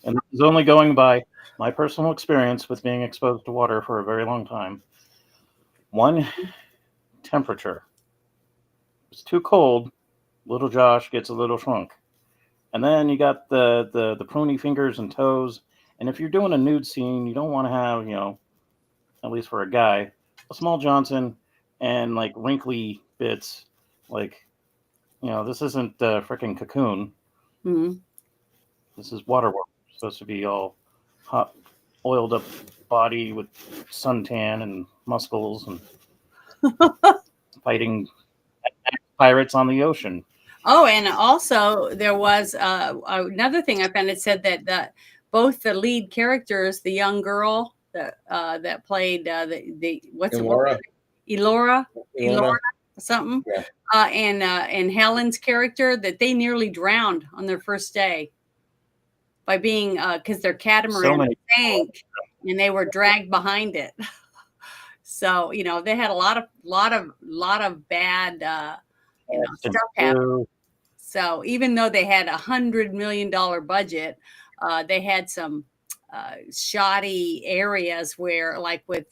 and this is only going by my personal experience with being exposed to water for a very long time. One, temperature. It's too cold, little Josh gets a little shrunk. And then you got the pruny fingers and toes. And if you're doing a nude scene, you don't want to have, at least for a guy, a small Johnson and like wrinkly bits. Like, this isn't freaking Cocoon. Mhm. This is Waterworld. Supposed to be all hot, oiled up body with suntan and muscles and fighting pirates on the ocean. Oh, and also there was another thing I found. It said that both the lead characters, the young girl that played the what's it, Laura, Elora, Ilona, something, yeah. And Helen's character, that they nearly drowned on their first day by being because their So catamaran many. sank and they were dragged behind it. So they had a lot of bad stuff happen. True. So even though they had $100 million budget, they had some shoddy areas where, like with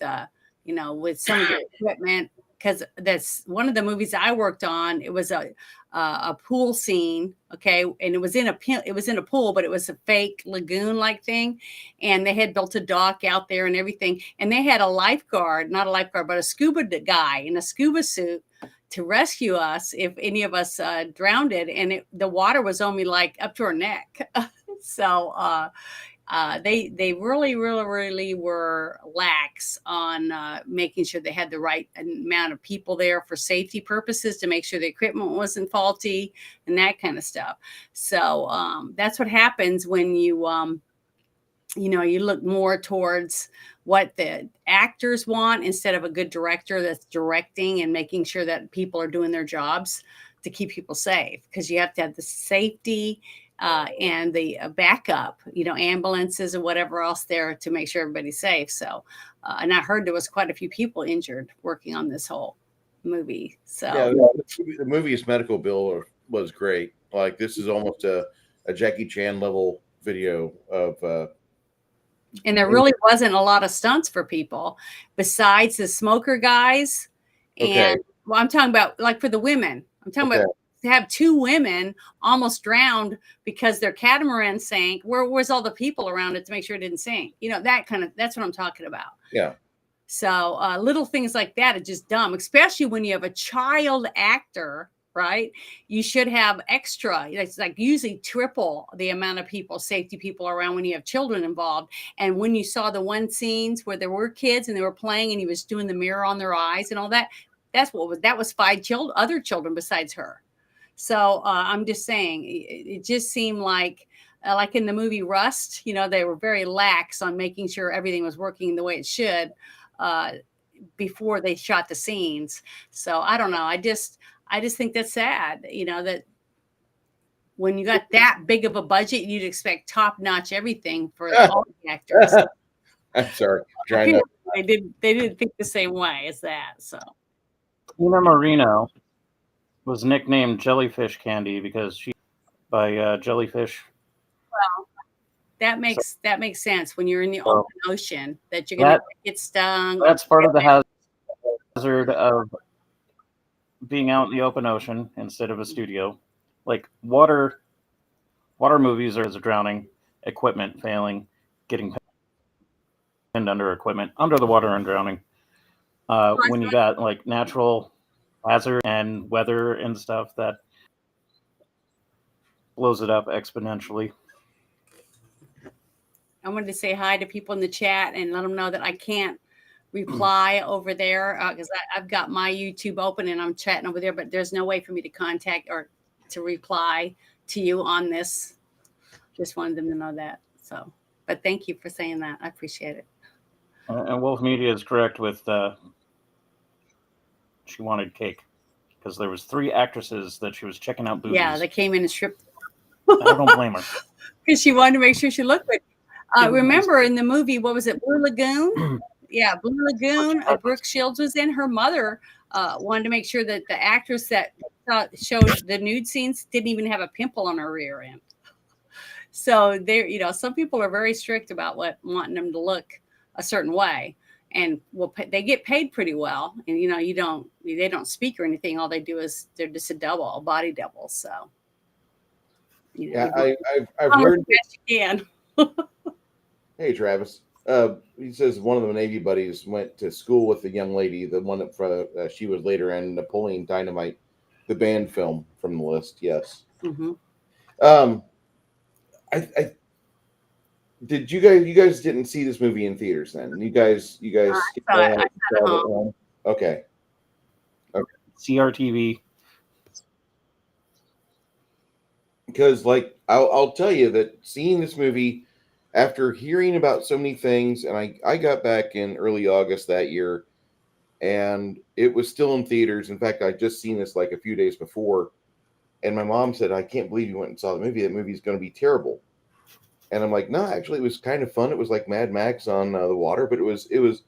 with some of the equipment, because that's one of the movies I worked on. It was a pool scene, okay, and it was in a pool, but it was a fake lagoon like thing, and they had built a dock out there and everything, and they had a lifeguard, not a lifeguard, but a scuba guy in a scuba suit to rescue us if any of us drowned it, and the water was only like up to our neck. So they really were lax on making sure they had the right amount of people there for safety purposes, to make sure the equipment wasn't faulty and that kind of stuff. So that's what happens when you you look more towards what the actors want instead of a good director that's directing and making sure that people are doing their jobs to keep people safe, because you have to have the safety and the backup, ambulances or whatever else there to make sure everybody's safe. So, and I heard there was quite a few people injured working on this whole movie. So Yeah, the movie's medical bill was great. Like, this is almost a Jackie Chan level video of. And there really wasn't a lot of stunts for people besides the smoker guys. Okay. And well, I'm talking about like for the women. I'm talking about to have two women almost drowned because their catamaran sank. Where's all the people around it to make sure it didn't sink? That's what I'm talking about. Yeah. So little things like that are just dumb, especially when you have a child actor, right? You should have extra. It's like usually triple the amount of people, safety people around when you have children involved. And when you saw the one scenes where there were kids and they were playing and he was doing the mirror on their eyes and all that, that was five other children besides her. So I'm just saying, it just seemed like in the movie Rust, they were very lax on making sure everything was working the way it should before they shot the scenes. So I don't know. I just think that's sad, that when you got that big of a budget, you'd expect top-notch everything for all the actors. I'm sorry. They didn't think the same way as that. So Tina Marino was nicknamed Jellyfish Candy because she by jellyfish. Well, that makes sense when you're in the open ocean that you're going to get stung. That's part of the hazard of being out in the open ocean instead of a studio. Like water movies are drowning, equipment failing, getting pinned under equipment, under the water and drowning. When you got like natural hazard and weather and stuff, that blows it up exponentially. I wanted to say hi to people in the chat and let them know that I can't reply over there because I've got my YouTube open and I'm chatting over there, but there's no way for me to contact or to reply to you on this. Just wanted them to know that. So, but thank you for saying that. I appreciate it. And Wolf Media is correct with she wanted cake because there was 3 actresses that she was checking out boobies. Yeah, they came in and stripped. I don't blame her. Because she wanted to make sure she looked good. Remember in the movie, what was it, Blue Lagoon? Yeah, Blue Lagoon. Brooke Shields was in. Her mother wanted to make sure that the actress that showed the nude scenes didn't even have a pimple on her rear end. So there, some people are very strict about wanting them to look a certain way, and they get paid pretty well. And they don't speak or anything. All they do is they're just a body double. So yeah, I've heard. Best you can. Hey, Travis. He says one of the Navy buddies went to school with the young lady, the one that she was later in Napoleon Dynamite, the band film from the list. Yes. Mm-hmm. I did you guys didn't see this movie in theaters then? You guys I saw it. I saw saw it it at at home. home? Okay. Okay. CRTV. Because like I'll tell you that seeing this movie after hearing about so many things, and I got back in early August that year, and it was still in theaters. In fact, I just seen this like a few days before, and my mom said, "I can't believe you went and saw the movie. That movie's going to be terrible." And I'm like, "No, actually, it was kind of fun. It was like Mad Max on the water, but it was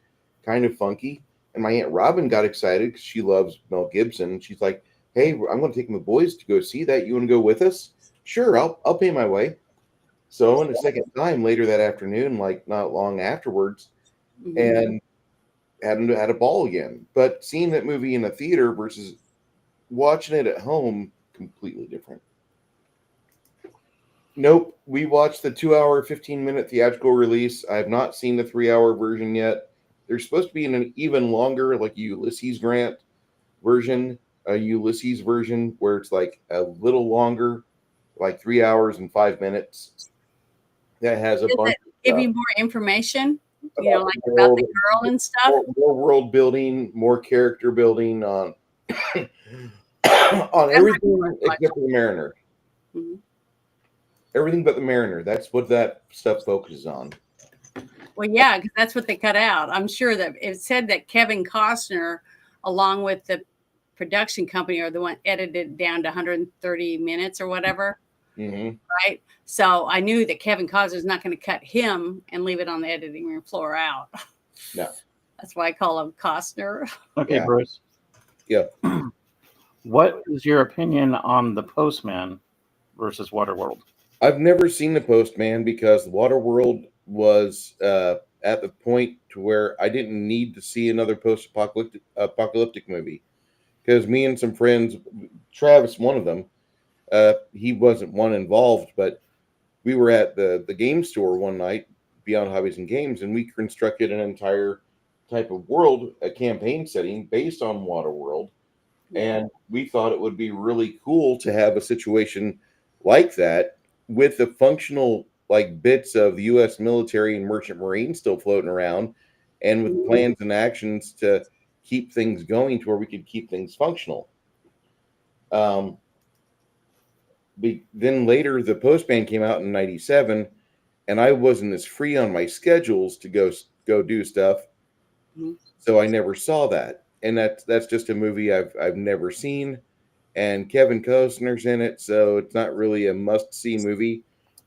kind of funky." And my aunt Robin got excited because she loves Mel Gibson. She's like, "Hey, I'm going to take my boys to go see that. You want to go with us?" Sure, I'll pay my way. So I went a second time later that afternoon, like not long afterwards, Mhm. and had a ball again. But seeing that movie in a theater versus watching it at home, completely different. Nope, we watched the 2 hour, 15-minute theatrical release. I have not seen the 3 hour version yet. There's supposed to be an even longer, like Ulysses Grant version, a Ulysses version where it's like a little longer, like 3 hours and 5 minutes. That has a Does bunch it of give stuff you more information? about Like the about the world, girl and stuff? more world building, more character building on on That might be everything worth except for the Mariner. watching. Mhm. Everything but the Mariner. That's what that stuff focuses on. Well, yeah, because that's what they cut out. I'm sure that it said that Kevin Costner, along with the production company, are the one edited it down to 130 minutes or whatever, Hmm. right? So I knew that Kevin Costner's not going to cut him and leave it on the editing room floor out. No. That's why I call him Costner. Okay, Yeah. Bruce. Yeah. What is your opinion on The Postman versus Waterworld? I've never seen The Postman because Waterworld was at the point to where I didn't need to see another post-apocalyptic movie because me and some friends, Travis, one of them, he wasn't one involved, but we were at the game store one night, Beyond Hobbies and Games, and we constructed an entire type of world, a campaign setting based on Waterworld, Yeah. and we thought it would be really cool to have a situation like that with the functional like bits of the U.S. military and merchant marine still floating around, and with Mhm. plans and actions to keep things going to where we could keep things functional. Um, then later, the Postman came out in '97, and I wasn't as free on my schedules to go do stuff, Mhm. so I never saw that. And that's just a movie I've never seen. And Kevin Costner's in it, so it's not really a must-see movie.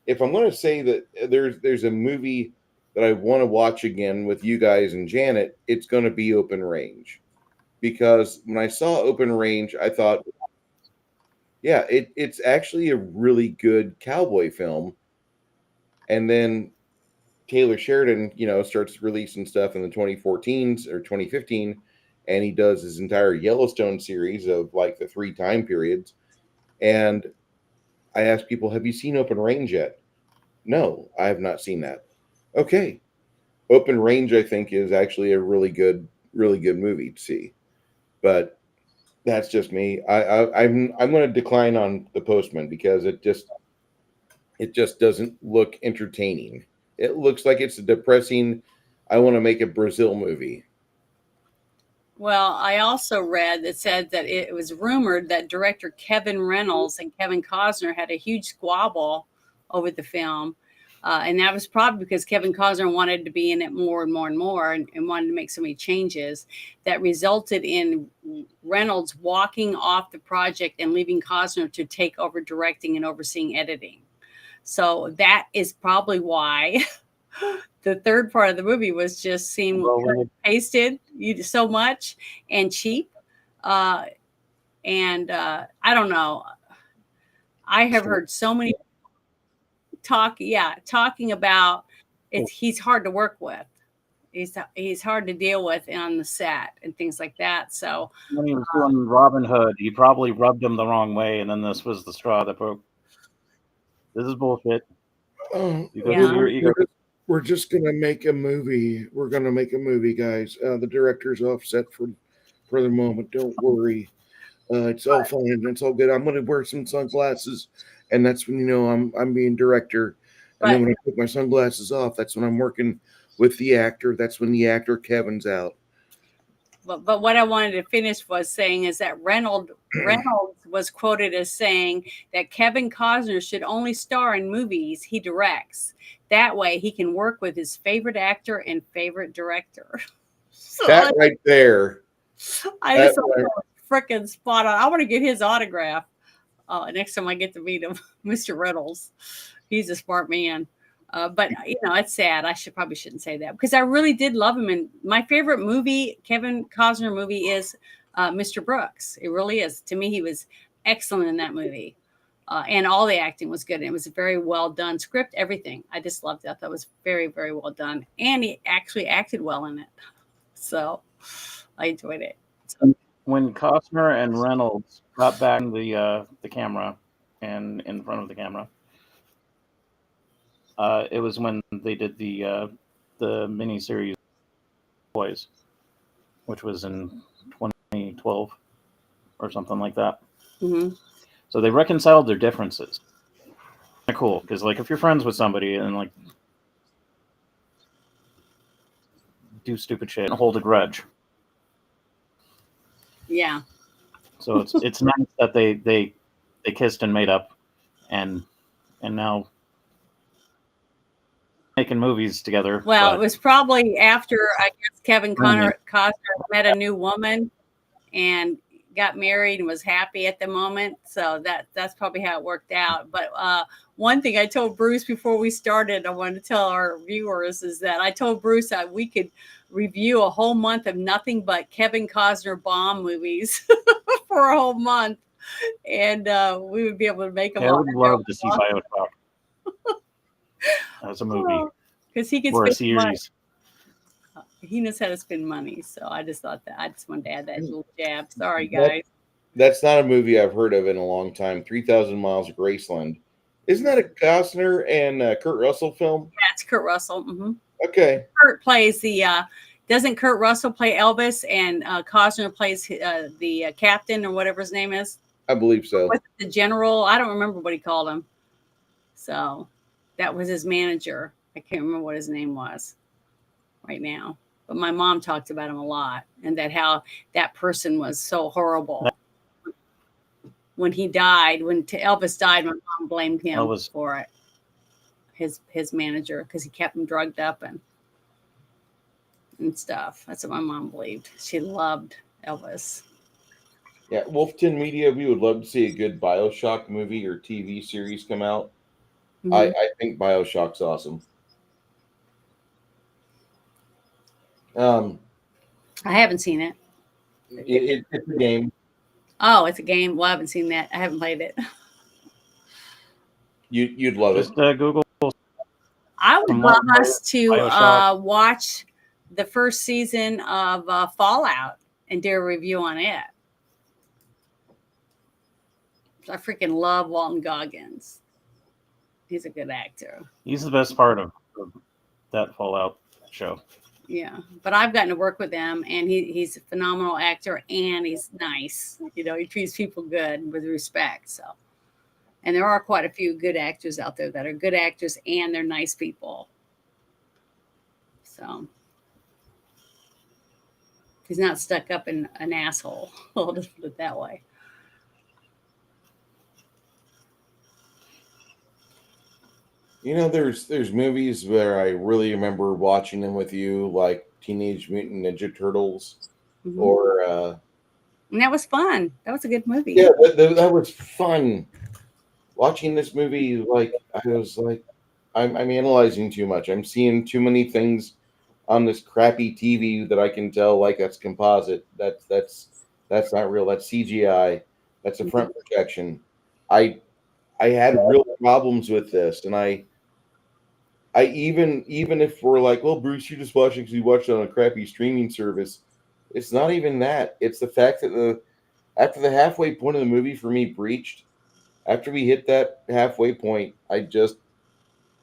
If I'm going to say that there's a movie that I want to watch again with you guys and Janet, it's going to be Open Range, because when I saw Open Range, I thought, yeah, it's actually a really good cowboy film. And then Taylor Sheridan, starts releasing stuff in the 2014s or 2015, and he does his entire Yellowstone series of like the three time periods. And I asked people, "Have you seen Open Range yet?" No, I have not seen that. Okay, Open Range, I think, is actually a really good movie to see. But that's just me. I'm going to decline on The Postman because it just doesn't look entertaining. It looks like it's a depressing. I want to make a Brazil movie. Well, I also read that said that it was rumored that director Kevin Reynolds and Kevin Costner had a huge squabble over the film. And that was probably because Kevin Costner wanted to be in it more and more and more and wanted to make so many changes that resulted in Reynolds walking off the project and leaving Costner to take over directing and overseeing editing. So that is probably why the third part of the movie was just seemed cut and pasted so much and cheap. Uh, and I don't know. I have heard so many talking about he's hard to work with. He's hard to deal with on the set and things like that. So When he was doing Robin Hood, he probably rubbed him the wrong way, and then this was the straw that broke. This is bullshit. Oh, You go Yeah. see your ego. we're just gonna make a movie. We're gonna make a movie, guys. The director's offset for the moment. Don't worry. It's all fine. It's all good. I'm gonna wear some sunglasses, and that's when I'm being director. And then But when I take my sunglasses off, that's when I'm working with the actor. That's when the actor Kevin's out. but what I wanted to finish was saying is that Reynolds was quoted as saying that Kevin Costner should only star in movies he directs. That way he can work with his favorite actor and favorite director. So That right there. I That just thought right, that was freaking spot on. I want to get his autograph next time I get to meet him, Mr. Reynolds. He's a smart man. But it's sad. I probably shouldn't say that because I really did love him. And my favorite movie, Kevin Costner movie, is Mr. Brooks. It really is. To me, he was excellent in that movie. And all the acting was good. It was a very well done script, everything. I just loved it. I thought it was very, very well done. And he actually acted well in it. So I enjoyed it. So, When Costner and Reynolds got back in the camera and in front of the camera, it was when they did the miniseries Boys, which was in 2012 or something like that. mm-hmm. So they reconciled their differences. Kind of cool because like if you're friends with somebody and like do stupid shit and hold a grudge. Yeah. So it's nice that they kissed and made up and now making movies together. Well, it But was probably after I guess Kevin Costner met a new woman and got married and was happy at the moment. So that's probably how it worked out. But one thing I told Bruce before we started, I wanted to tell our viewers is that I told Bruce that we could review a whole month of nothing but Kevin Costner bomb movies for a whole month, and we would be able to make them. I would love to see Bioshock as a movie because he can or a spend money. series. He knows how to spend money, so I just thought that I just wanted to add that little jab. Sorry, guys. That's not a movie I've heard of in a long time. 3,000 Miles of Graceland. Isn't that a Costner and Kurt Russell film? Yeah, it's Kurt Russell. Mm-hmm. Okay. Kurt plays doesn't Kurt Russell play Elvis and Costner plays the captain or whatever his name is? I believe so. What's the general? I don't remember what he called him. So that was his manager. I can't remember what his name was right now. But my mom talked about him a lot and that how that person was so horrible. When he died, when Elvis died, my mom blamed him for it. His manager, because he kept him drugged up and stuff. That's what my mom believed. She loved Elvis. Yeah, Wolfton Media, we would love to see a good Bioshock movie or TV series come out. Mm-hmm. I think Bioshock's awesome. I haven't seen it. It's a game. Oh, it's a game. Well, I haven't seen that. I haven't played it. You'd love it. Google. I would love us to watch the first season of Fallout and do a review on it. I freaking love Walton Goggins. He's a good actor. He's the best part of that Fallout show. Yeah, but I've gotten to work with him, and he's a phenomenal actor, and he's nice. He treats people good with respect. So, and there are quite a few good actors out there that are good actors, and they're nice people. So, he's not stuck up in an asshole. I'll just put it that way. There's movies where I really remember watching them with you, like Teenage Mutant Ninja Turtles, mm-hmm. or and that was fun. That was a good movie. Yeah, that was fun. Watching this movie, I'm analyzing too much. I'm seeing too many things on this crappy TV that I can tell that's composite. That's not real. That's CGI. That's a front projection. I had real problems with this, and I even if we're like, well, Bruce, you just watched it because you watched it on a crappy streaming service. It's not even that. It's the fact that after the halfway point of the movie for me breached, after we hit that halfway point, I just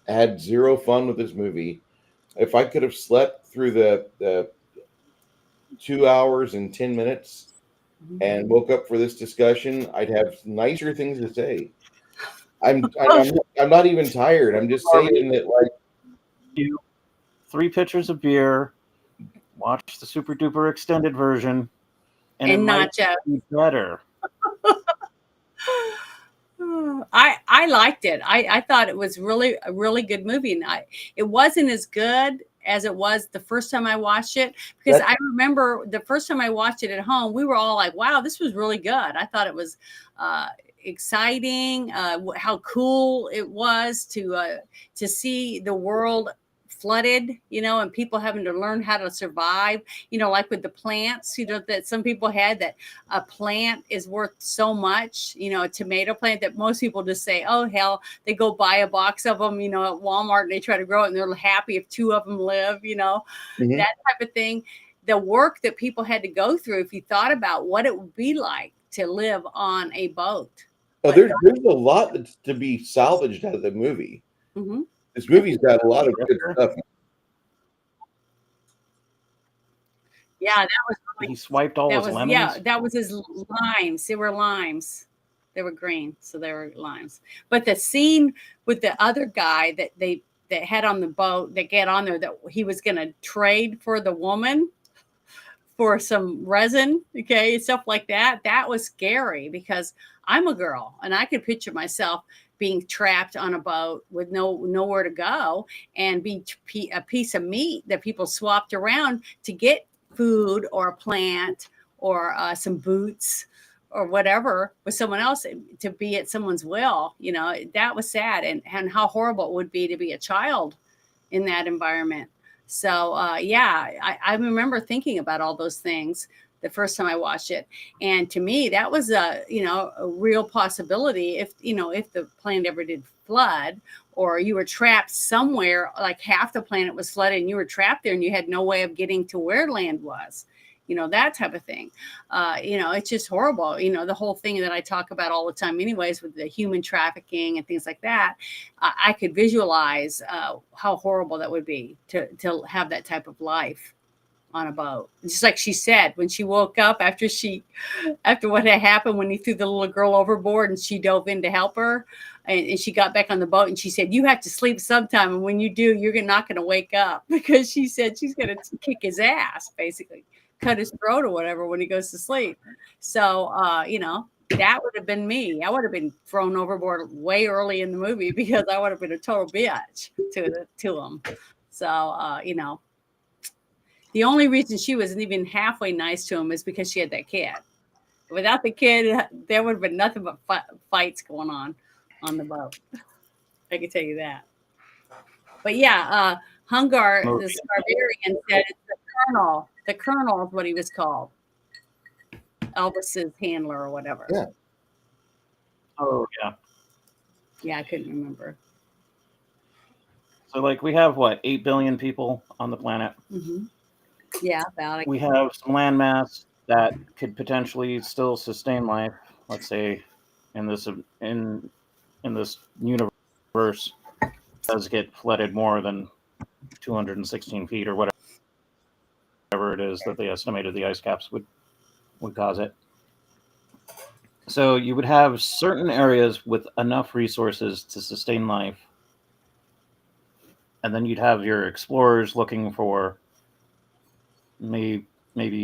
had zero fun with this movie. If I could have slept through the 2 hours and 10 minutes and woke up for this discussion, I'd have nicer things to say. I'm not even tired. I'm just saying that, like, You 3 pitchers of beer, watch the super duper extended version, and it And might nacho. be better. I liked it. I thought it was really a really good movie, and it wasn't as good as it was the first time I watched it, because I remember the first time I watched it at home, we were all like, "Wow, this was really good." I thought it was exciting. How cool it was to see the world flooded, and people having to learn how to survive. Like with the plants, that some people had, that a plant is worth so much, a tomato plant, that most people just say, oh, hell, they go buy a box of them, at Walmart, and they try to grow it, and they're happy if 2 of them live, Mhm. that type of thing. The work that people had to go through, if you thought about what it would be like to live on a boat. Oh, there's a lot that's to be salvaged out of the movie. Mm-hmm. This movie's got a lot of good stuff. Yeah, that was He swiped all his lemons. Yeah, that was his limes. They were limes. They were green, so they were limes. But the scene with the other guy that had on the boat, that get on there, that he was going to trade for the woman for some resin, okay, stuff like that. That was scary, because I'm a girl and I could picture myself being trapped on a boat with nowhere to go, and be a piece of meat that people swapped around to get food or a plant or some boots or whatever with someone else, to be at someone's will. That was sad, and how horrible it would be to be a child in that environment. So yeah, I remember thinking about all those things the first time I watched it, and to me that was a real possibility, if the planet ever did flood, or you were trapped somewhere, like half the planet was flooded and you were trapped there and you had no way of getting to where land was, that type of thing. It's just horrible. The whole thing that I talk about all the time anyways, with the human trafficking and things like that, I could visualize how horrible that would be to have that type of life on a boat. Just like she said, when she woke up after what had happened when he threw the little girl overboard and she dove in to help her, and she got back on the boat, and she said, you have to sleep sometime, and when you do, you're not going to wake up, because she said she's going to kick his ass, basically cut his throat or whatever when he goes to sleep. So that would have been me. I would have been thrown overboard way early in the movie, because I would have been a total bitch to him. So the only reason she wasn't even halfway nice to him is because she had that kid. Without the kid, there would have been nothing but fights going on the boat. I can tell you that. But yeah, Hungar, the Scarvarian, said it's the Colonel. The Colonel is what he was called. Elvis's handler or whatever. Yeah. Oh yeah. Yeah, I couldn't remember. So like we have 8 billion people on the planet. Mm-hmm. Yeah, about it. We have some landmass that could potentially still sustain life. Let's say in this universe does get flooded more than 216 feet or whatever it is that they estimated the ice caps would cause it. So you would have certain areas with enough resources to sustain life, and then you'd have your explorers looking for maybe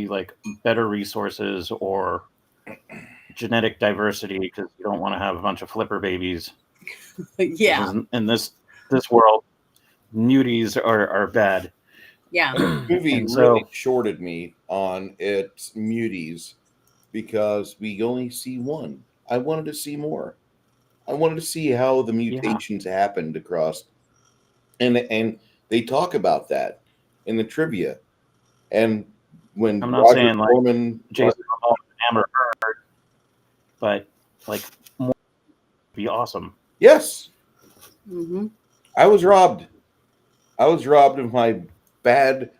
like better resources or genetic diversity, because you don't want to have a bunch of flipper babies. Yeah. In this world, muties are bad. Yeah. The movie really shorted me on its muties, because we only see one. I wanted to see more. I wanted to see how the mutations happened across, and they talk about that in the trivia. And when I'm not Roger saying Corman, like Jason Momoa and Amber Heard, but like more would be awesome. Yes. Mm-hmm. I was robbed. I was robbed of my bad,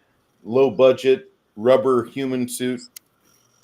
low budget rubber human suit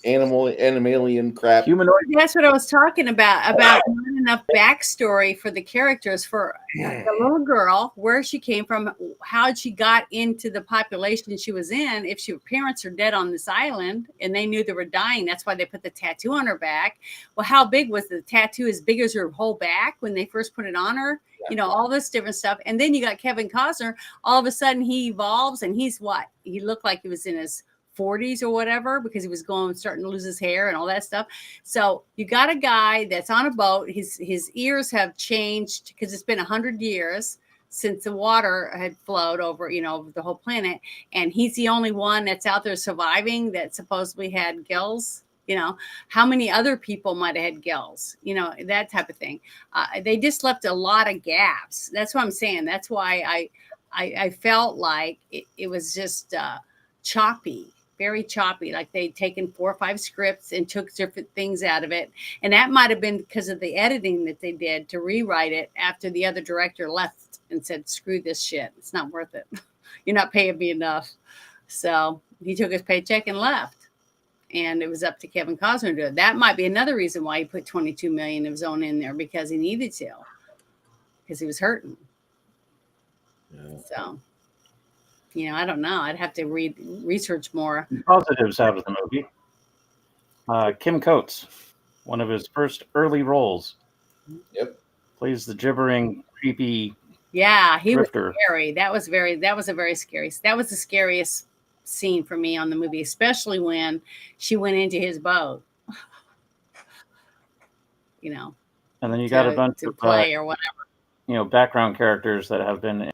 animalian crap. Humanoid. That's what I was talking about not enough backstory for the characters, for the little girl, where she came from, how she got into the population she was in. If her parents are dead on this island and they knew they were dying, that's why they put the tattoo on her back. Well, how big was the tattoo? As big as her whole back when they first put it on her? All this different stuff. And then you got Kevin Costner. All of a sudden he evolves, and he's what? He looked like he was in his 40s or whatever, because he was starting to lose his hair and all that stuff. So you got a guy that's on a boat. His ears have changed because it's been 100 years since the water had flowed over, over the whole planet. And he's the only one that's out there surviving that supposedly had gills. How many other people might have had gills, that type of thing. They just left a lot of gaps. That's what I'm saying. That's why I felt like it was just choppy, very choppy. Like they'd taken 4 or 5 scripts and took different things out of it. And that might have been because of the editing that they did to rewrite it after the other director left and said, screw this shit. It's not worth it. You're not paying me enough. So he took his paycheck and left. And it was up to Kevin Costner to do it. That might be another reason why he put $22 million of his own in there, because he needed to, because he was hurting. Yeah. So, I don't know. I'd have to research more. Positives out of the movie. Kim Coates, one of his first early roles. Yep. Plays the gibbering, creepy. Yeah, he drifter. Was scary. That was a very scary. That was the scariest scene for me on the movie, especially when she went into his boat. And then you got a bunch of play or whatever. Background characters that have been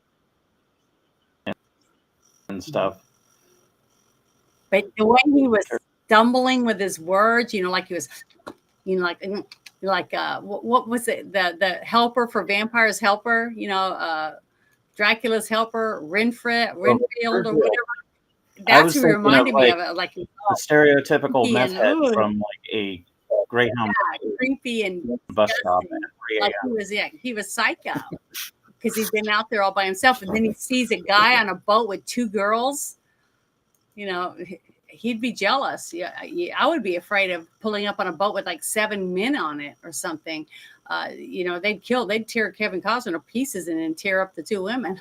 and stuff. But the way he was stumbling with his words, like he was, what was it? The helper for Vampire's Helper, Dracula's helper, Renfield or whatever. That's what reminded me of it. Like the stereotypical meth head from like a Greyhound. Yeah, creepy and bus stop. Like he was psycho because he's been out there all by himself, and then he sees a guy on a boat with 2 girls. He'd be jealous. Yeah, I would be afraid of pulling up on a boat with like 7 men on it or something. They'd tear Kevin Costner to pieces and then tear up the 2 women.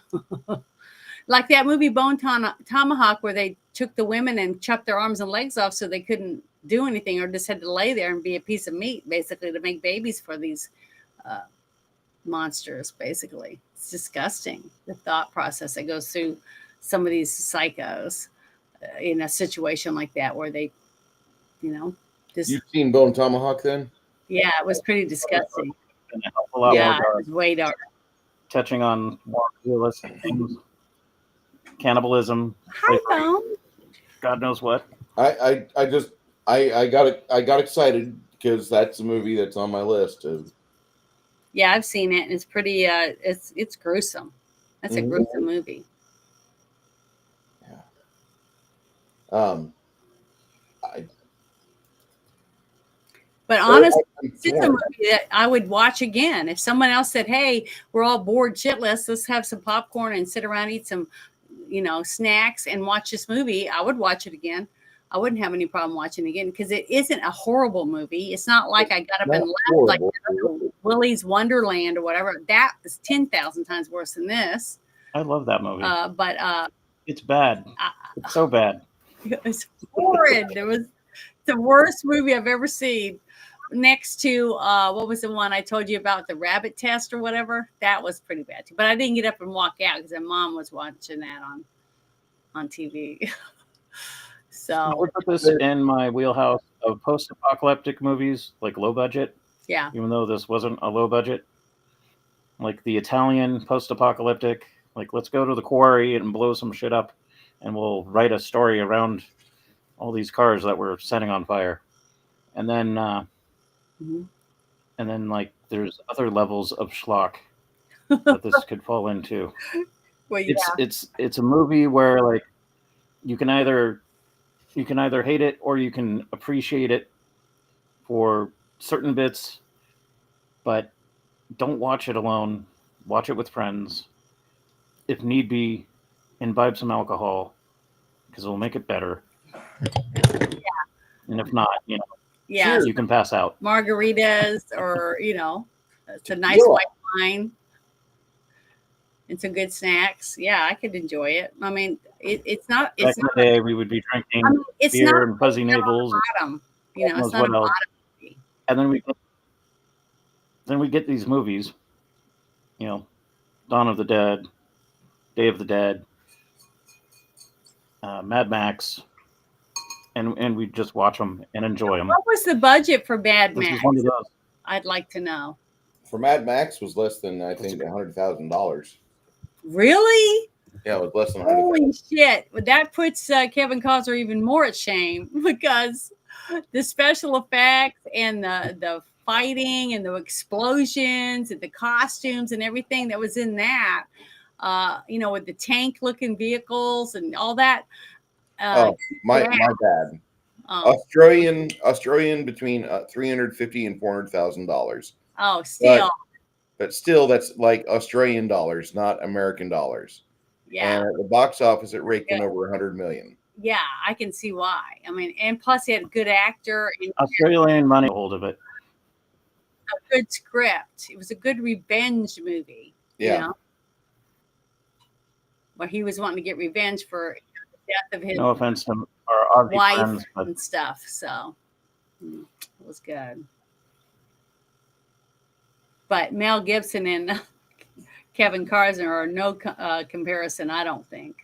Like that movie Bone Tomahawk, where they took the women and chopped their arms and legs off so they couldn't do anything, or just had to lay there and be a piece of meat, basically, to make babies for these monsters, basically. It's disgusting, the thought process that goes through some of these psychos in a situation like that, where they, just... You've seen Bone Tomahawk, then? Yeah, it was pretty disgusting. Yeah, it was way dark. Touching on more realistic things. Cannibalism. Hi, Bone. God knows what. I got excited because that's a movie that's on my list. Yeah, I've seen it, and it's pretty. It's gruesome. That's a gruesome movie. Yeah. But honestly, it's a movie that I would watch again. If someone else said, "Hey, we're all bored shitless, let's have some popcorn and sit around, eat some, snacks and watch this movie," I would watch it again. I wouldn't have any problem watching it again, because it isn't a horrible movie. It's not like I got up and left like Willy's Wonderland or whatever. That is 10,000 times worse than this. I love that movie. But it's bad. It's so bad. It was horrid. It was the worst movie I've ever seen. Next to what was the one I told you about, the rabbit test or whatever? That was pretty bad too. But I didn't get up and walk out because my mom was watching that on TV. So I would put this in my wheelhouse of post-apocalyptic movies, like low budget. Yeah. Even though this wasn't a low budget, like the Italian post-apocalyptic, like let's go to the quarry and blow some shit up, and we'll write a story around all these cars that we're setting on fire, and then like there's other levels of schlock that this could fall into. Well, yeah. It's a movie where like you can either hate it or you can appreciate it for certain bits, but don't watch it alone. Watch it with friends. If need be, imbibe some alcohol, because it'll make it better. Yeah. And if not, yeah, you can pass out. Margaritas or, It's a nice Tequila. white wine and some good snacks. Yeah, I could enjoy it. I mean, it's not. Back It's in the not. day, we would be drinking I mean, it's not beer and fuzzy navels and bottom. You God know, it's knows not a what else. bottom movie. And then we get these movies, you know, Dawn of the Dead, Day of the Dead, Mad Max, and we just watch them and enjoy them. What was the budget for Mad This Max? is one of those. I'd like to know. For Mad Max was less than I think $100,000. Really? Yeah, it was less than 100,000. Holy shit! Well, that puts Kevin Costner even more at shame because the special effects and the fighting and the explosions and the costumes and everything that was in that, you know, with the tank looking vehicles and all that. Oh, my bad. Oh, Australian between $350,000 and $400,000. oh, still, But still, that's like Australian dollars, not American dollars. yeah. And at the box office, it raked in over 100 million. Yeah, I can see why. I mean, and plus he had a good actor and Australian money hold of it. a good script. It was a good revenge movie. Yeah. You know? Where he was wanting to get revenge for the death of his No offense to our Aussie wife friends, but and stuff. So it was good. But Mel Gibson and Kevin Costner are no comparison, I don't think.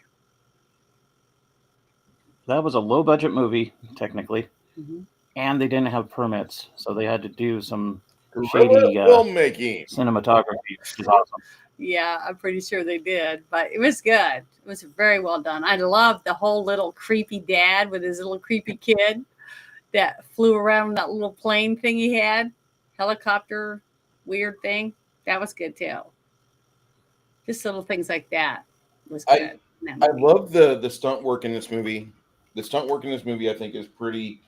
that was a low budget movie, technically, Mhm. and they didn't have permits, so they had to do some Guerrilla shady filmmaking. cinematography, which is awesome. Yeah, I'm pretty sure they did, but it was good. It was very well done. I loved the whole little creepy dad with his little creepy kid that flew around that little plane thing he had, helicopter weird thing. That was good too. Just little things like that was good. in that I movie. love the stunt work in this movie. The stunt work in this movie, I think, is pretty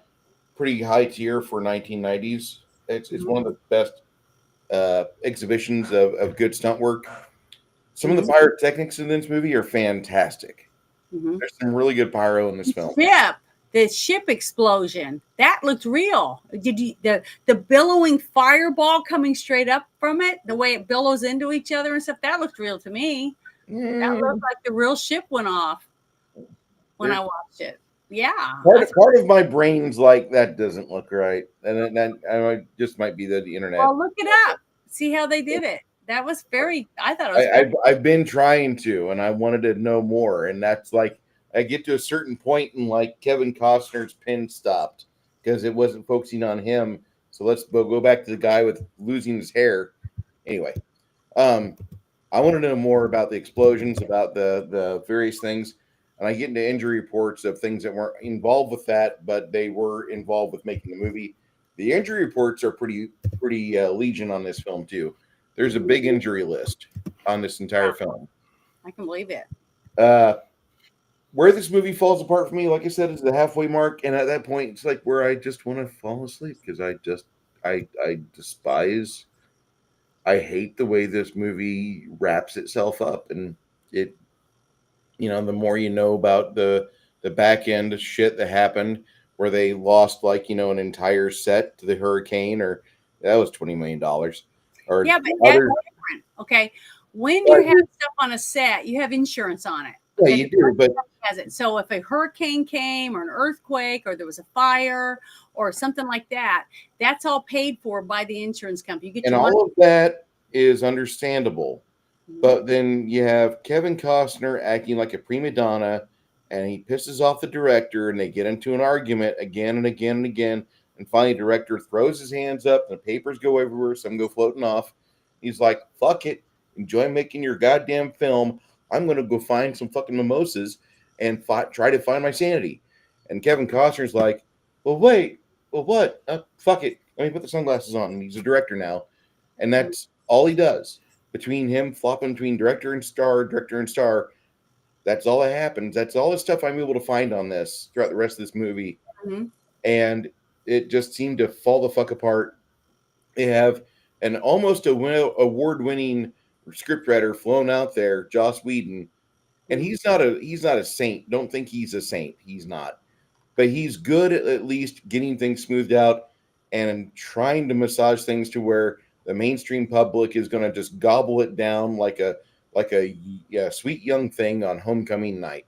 high tier for 1990s. It's one of the best exhibitions of good stunt work. Some of the pyrotechnics in this movie are fantastic. Mhm. There's some really good pyro in this film. The ship explosion that looked real. Did you the billowing fireball coming straight up from it, the way it billows into each other and stuff? That looked real to me. That looked like the real ship went off when I watched it. Yeah, Part of my brain's like that doesn't look right, and that just might be the internet. well, look it up. See how they did it. That was very. I thought it was. Very, I've been trying to, and I wanted to know more, and that's like I get to a certain point, and like Kevin Costner's pin stopped because it wasn't focusing on him. So let's go back to the guy with losing his hair. Anyway, I want to know more about the explosions, about the various things, and I get into injury reports of things that weren't involved with that, but they were involved with making the movie. The injury reports are pretty legion on this film too. There's a big injury list on this entire film. I can believe it. Where this movie falls apart for me, like I said, is the halfway mark, and at that point, it's like where I just want to fall asleep because I despise. I hate the way this movie wraps itself up, and it, the more you know about the back end shit that happened, where they lost like an entire set to the hurricane, or that was $20 million. Or yeah, but that's different. Okay, when you have stuff on a set, you have insurance on it. Yeah, you do, but has it. So if a hurricane came or an earthquake or there was a fire or something like that, that's all paid for by the insurance company. You get and your all money. of that is understandable. But then you have Kevin Costner acting like a prima donna, and he pisses off the director, and they get into an argument again and again and again. And finally, the director throws his hands up, and the papers go everywhere. Some go floating off. He's like, "Fuck it, enjoy making your goddamn film. I'm going to go find some fucking mimosas and try to find my sanity." And Kevin Costner's like, "Well, wait, well, what? Fuck it. Let me put the sunglasses on." And he's a director now, and that's all he does. Between him flopping between director and star, that's all that happens. That's all the stuff I'm able to find on this throughout the rest of this movie. And it just seemed to fall the fuck apart. They have an almost award-winning scriptwriter flown out there, Joss Whedon, and he's not a saint. Don't think he's a saint. He's not. But he's good at least getting things smoothed out and trying to massage things to where the mainstream public is going to just gobble it down like a sweet young thing on homecoming night,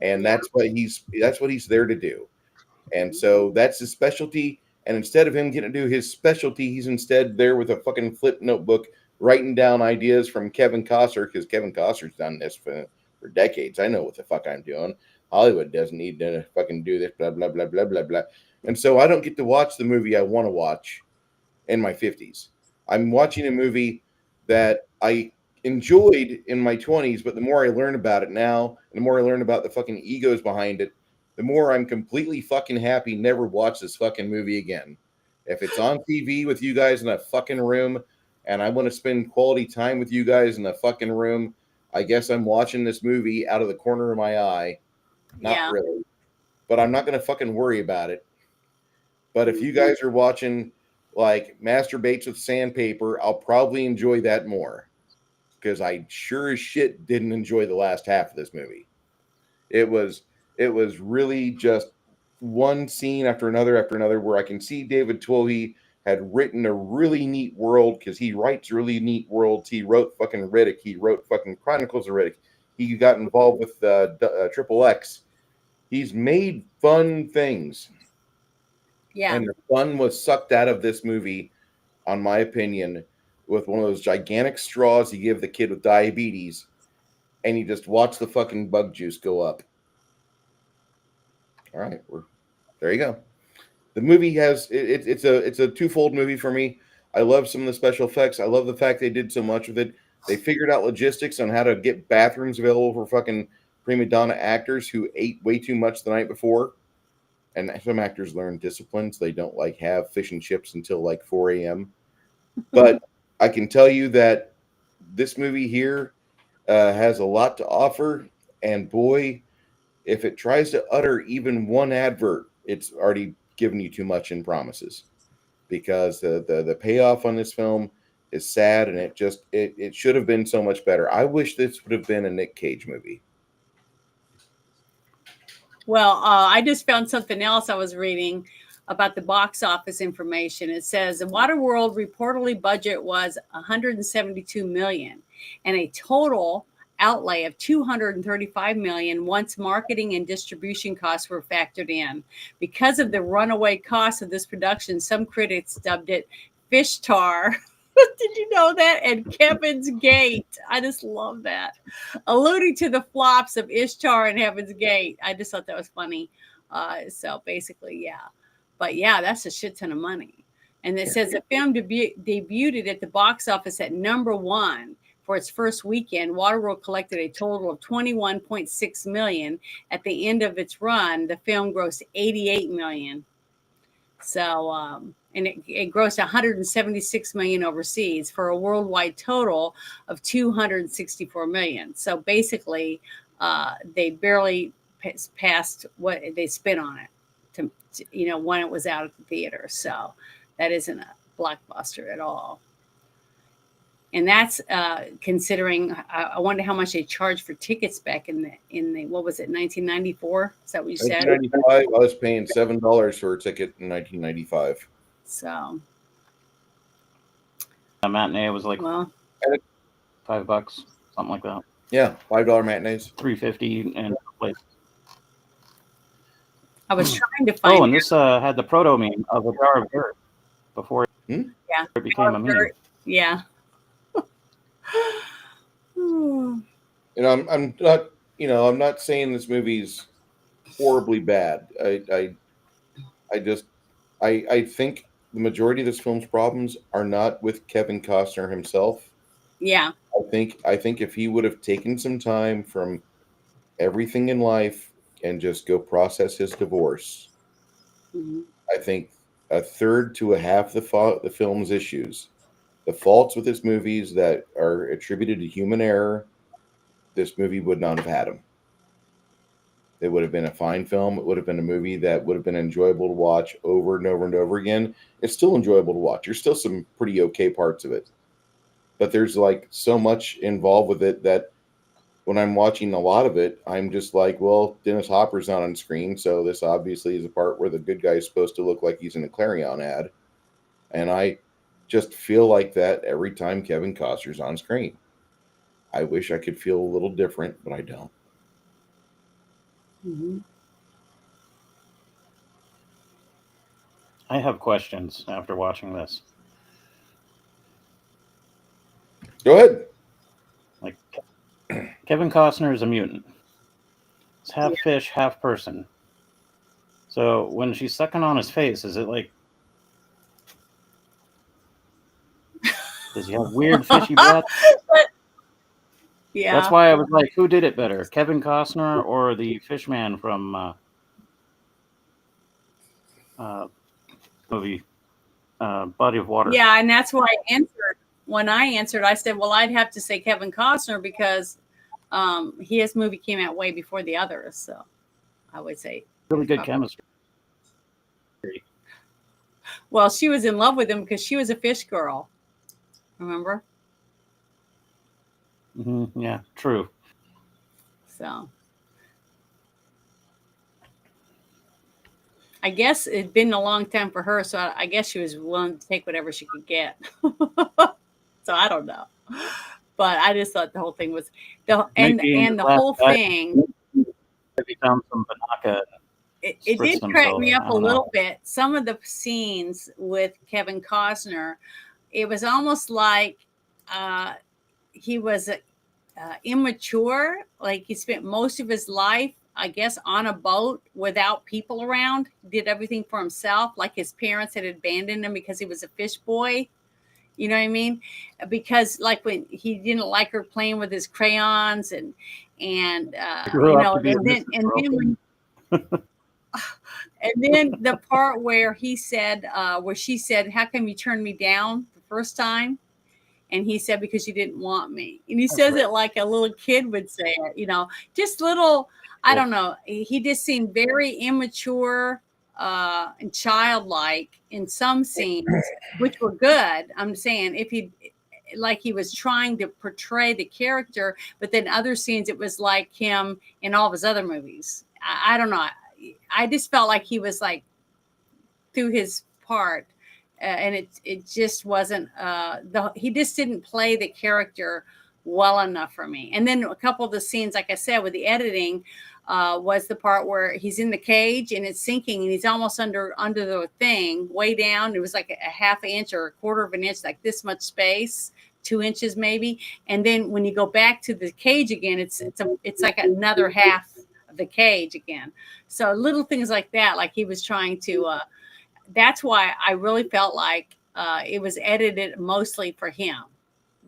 and that's what he's there to do. And so that's his specialty. And instead of him getting to do his specialty, he's instead there with a fucking flip notebook writing down ideas from Kevin Costner, because Kevin Costner's done this for decades. I know what the fuck I'm doing. Hollywood doesn't need to fucking do this, blah, blah, blah, blah, blah, blah. And so I don't get to watch the movie I want to watch in my 50s. I'm watching a movie that I enjoyed in my 20s, but the more I learn about it now, and the more I learn about the fucking egos behind it, the more I'm completely fucking happy never watch this fucking movie again. If it's on TV with you guys in a fucking room and I want to spend quality time with you guys in a fucking room, I guess I'm watching this movie out of the corner of my eye. Not really. But I'm not going to fucking worry about it. But if you guys are watching like Masturbates with Sandpaper, I'll probably enjoy that more. Because I sure as shit didn't enjoy the last half of this movie. It was really just one scene after another where I can see David Twohy had written a really neat world, because he writes really neat worlds. He wrote fucking Riddick. He wrote fucking Chronicles of Riddick. He got involved with Triple X. He's made fun things. Yeah. And the fun was sucked out of this movie, on my opinion, with one of those gigantic straws you give the kid with diabetes, and you just watch the fucking bug juice go up. All right, there you go. The movie has it's a twofold movie for me. I love some of the special effects. I love the fact they did so much with it. They figured out logistics on how to get bathrooms available for fucking prima donna actors who ate way too much the night before. And some actors learn discipline, so they don't like have fish and chips until like 4 a.m. But I can tell you that this movie here has a lot to offer. And boy, if it tries to utter even one advert, it's already given you too much in promises, because the payoff on this film is sad, and it should have been so much better. I wish this would have been a Nick Cage movie. Well, I just found something else I was reading about the box office information. It says the Waterworld reportedly budget was 172 million and a total outlay of 235 million once marketing and distribution costs were factored in. Because of the runaway cost of this production, some critics dubbed it fish tar. Did you know that? And Kevin's Gate. I just love that. Alluding to the flops of Ishtar and Heaven's Gate. I just thought that was funny. So basically, yeah. But yeah, that's a shit ton of money. And it says the film debuted at the box office at #1 for its first weekend. Waterworld collected a total of 21.6 million. At the end of its run, the film grossed 88 million. So, and it grossed 176 million overseas for a worldwide total of 264 million. So basically, they barely passed what they spent on it to when it was out at the theater. So that isn't a blockbuster at all. And that's considering. I wonder how much they charged for tickets back in the what was it, 1994? Is that what you said? 1995. I was paying $7 for a ticket in 1995. So a matinee was like $5, something like that. Yeah, $5 matinees. $3.50 and place. I was trying to find. Oh, and this had the proto meme of a jar of dirt before it became a meme. Yeah. I'm not. I'm not saying this movie's horribly bad. I think the majority of this film's problems are not with Kevin Costner himself. Yeah. I think if he would have taken some time from everything in life and just go process his divorce, I think a third to a half the film's issues, the faults with this movies that are attributed to human error, this movie would not have had them. It would have been a fine film. It would have been a movie that would have been enjoyable to watch over and over and over again. It's still enjoyable to watch. There's still some pretty okay parts of it. But there's like so much involved with it that when I'm watching a lot of it, I'm just like, well, Dennis Hopper's not on screen, so this obviously is a part where the good guy is supposed to look like he's in a Clarion ad. And I just feel like that every time Kevin Costner's on screen. I wish I could feel a little different, but I don't. Mm-hmm. I have questions after watching this. Go ahead. Like, Kevin Costner is a mutant. He's half Yeah. fish, half person. So when she's sucking on his face, is it like, does he have weird fishy breath? That's Yeah. why I was like, who did it better, Kevin Costner or the fish man from movie Body of Water? Yeah, and that's why I answered. When I answered, I said, "Well, I'd have to say Kevin Costner because his movie came out way before the others." So I would say Really good probably. chemistry. Well, she was in love with him because she was a fish girl. Remember? Mm-hmm. Yeah, true. So I guess it'd been a long time for her, so I guess she was willing to take whatever she could get. So I don't know, but I just thought the whole thing was Maybe in his and the last whole act, thing. he found some Banaka. It Spritzed did crack himself. me up I a don't know. little bit. Some of the scenes with Kevin Costner, it was almost like he was immature. Like he spent most of his life, I guess, on a boat without people around. Did everything for himself. Like his parents had abandoned him because he was a fish boy. You know what I mean? Because like when he didn't like her playing with his crayons and He grew up to be a and then when and then the part where he said, where she said, "How come you turned me down the first time?" And he said, "Because you didn't want me." And he says it like a little kid would say it, just little, I don't know. He just seemed very immature and childlike in some scenes, which were good. I'm saying if he, like he was trying to portray the character, but then other scenes, it was like him in all of his other movies. I don't know. I just felt like he was like through his part, and it just wasn't. He just didn't play the character well enough for me. And then a couple of the scenes, like I said, with the editing, was the part where he's in the cage and it's sinking, and he's almost under the thing, way down. It was like a half inch or a quarter of an inch, like this much space. 2 inches maybe, and then when you go back to the cage again, it's like another half of the cage again. So little things like that, like he was trying to. That's why I really felt like it was edited mostly for him.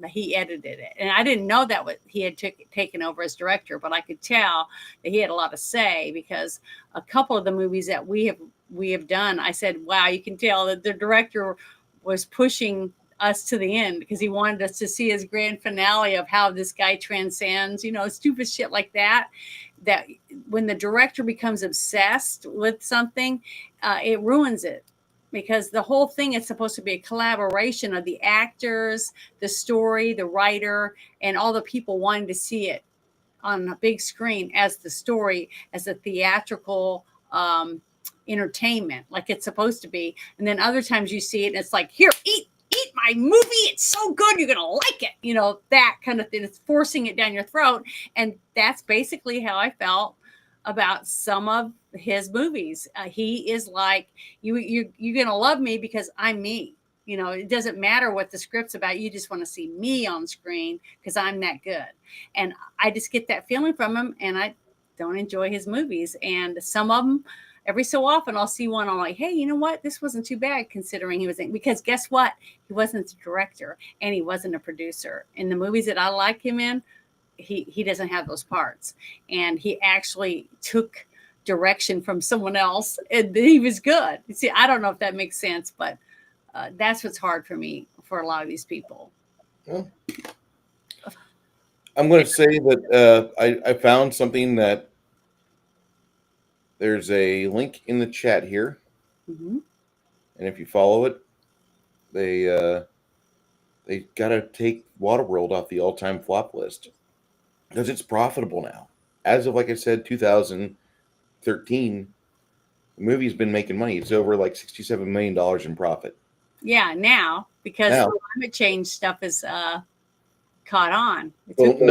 He edited it, and I didn't know that he had taken over as director, but I could tell that he had a lot to say because a couple of the movies that we have done, I said, "Wow, you can tell that the director was pushing us to the end because he wanted us to see his grand finale of how this guy transcends, stupid shit like that. That when the director becomes obsessed with something, it ruins it." Because the whole thing is supposed to be a collaboration of the actors, the story, the writer, and all the people wanting to see it on a big screen as the story, as a theatrical entertainment, like it's supposed to be. And then other times you see it and it's like, here, eat my movie. It's so good. You're going to like it. That kind of thing. It's forcing it down your throat. And that's basically how I felt about some of his movies. He is like, you're going to love me because I'm me. It doesn't matter what the script's about. You just want to see me on screen because I'm that good. And I just get that feeling from him, and I don't enjoy his movies. And some of them, every so often, I'll see one. I'm like, hey, you know what? This wasn't too bad considering he was in, because guess what? He wasn't a director and he wasn't a producer. In the movies that I like him in, he doesn't have those parts. And he actually took direction from someone else, and he was good. See, I don't know if that makes sense, but that's what's hard for me for a lot of these people. Well, I'm going to say that I found something that there's a link in the chat here, Mm-hmm. and if you follow it, they got to take Waterworld off the all-time flop list because it's profitable now. As of, like I said, 2013, the movie's been making money. It's over like $67 million in profit. Yeah, now because Now, climate change stuff is caught on. It's well, okay.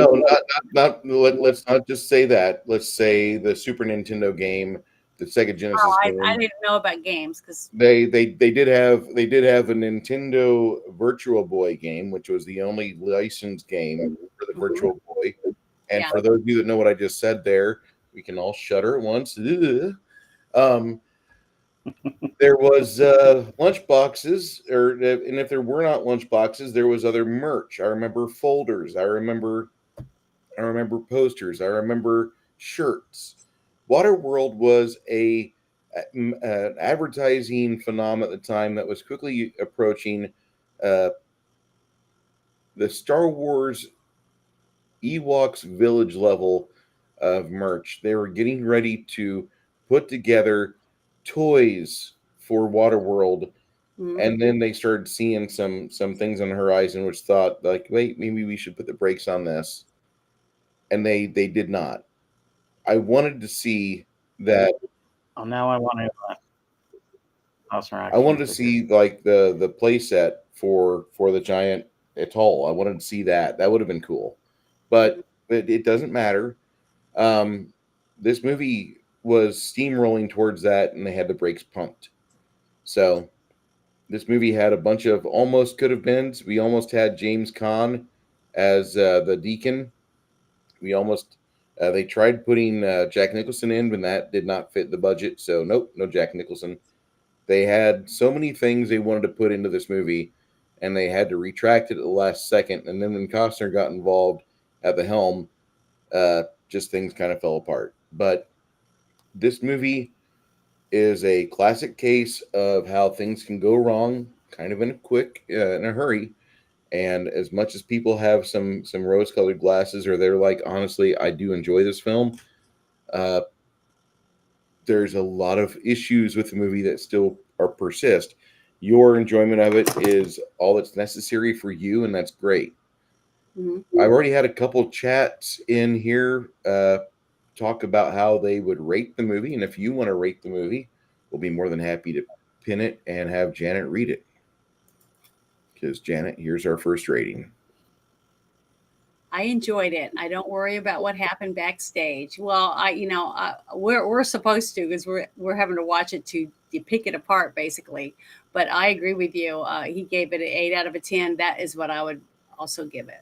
no, let's not just say that. Let's say the Super Nintendo game, the Sega Oh, Genesis I game. didn't know about games because They did have a Nintendo Virtual Boy game, which was the only licensed game for the Virtual Boy. And yeah. for those of you that know what I just said there, we can all shudder at once. Ugh. Um, there was lunch boxes, and if there were not lunch boxes, there was other merch. I remember folders. I remember posters. I remember shirts. Waterworld was an advertising phenomenon at the time that was quickly approaching uh, the Star Wars Ewoks Village level of merch. They were getting ready to put together toys for Waterworld, Mhm. and then they started seeing some things on the horizon, which thought like, wait, maybe we should put the brakes on this, and they did not. I wanted to see that. Oh, now I want to House I action wanted to figure. see like the play set for the giant atoll. I wanted to see that. That would have been cool, but it doesn't matter. Um, this movie was steamrolling towards that, and they had the brakes pumped. So this movie had a bunch of almost could have beens. We almost had James Caan as the deacon. We almost they tried putting Jack Nicholson in, but that did not fit the budget. So nope, no Jack Nicholson. They had so many things they wanted to put into this movie, and they had to retract it at the last second. And then when Costner got involved at the helm, just things kind of fell apart. But this movie is a classic case of how things can go wrong, kind of in a hurry. And as much as people have some rose-colored glasses, or they're like, honestly, I do enjoy this film. Uh, there's a lot of issues with the movie that still are persist. Your enjoyment of it is all that's necessary for you, and that's great. Mhm. I've already had a couple chats in here talk about how they would rate the movie, and if you want to rate the movie, we'll be more than happy to pin it and have Janet read it. Because Janet, here's our first rating. I enjoyed it. I don't worry about what happened backstage. Well, we're supposed to because we're having to watch it to pick it apart basically. But I agree with you. He gave it an 8 out of 10. That is what I would also give it,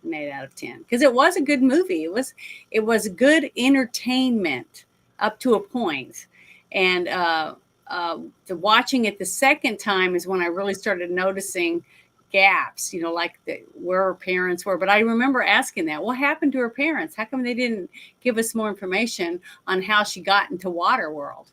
an 8 out of 10, because it was a good movie. It was good entertainment up to a point, and the watching it the second time is when I really started noticing gaps, like where her parents were. But I remember asking that, what happened to her parents? How come they didn't give us more information on how she got into Waterworld?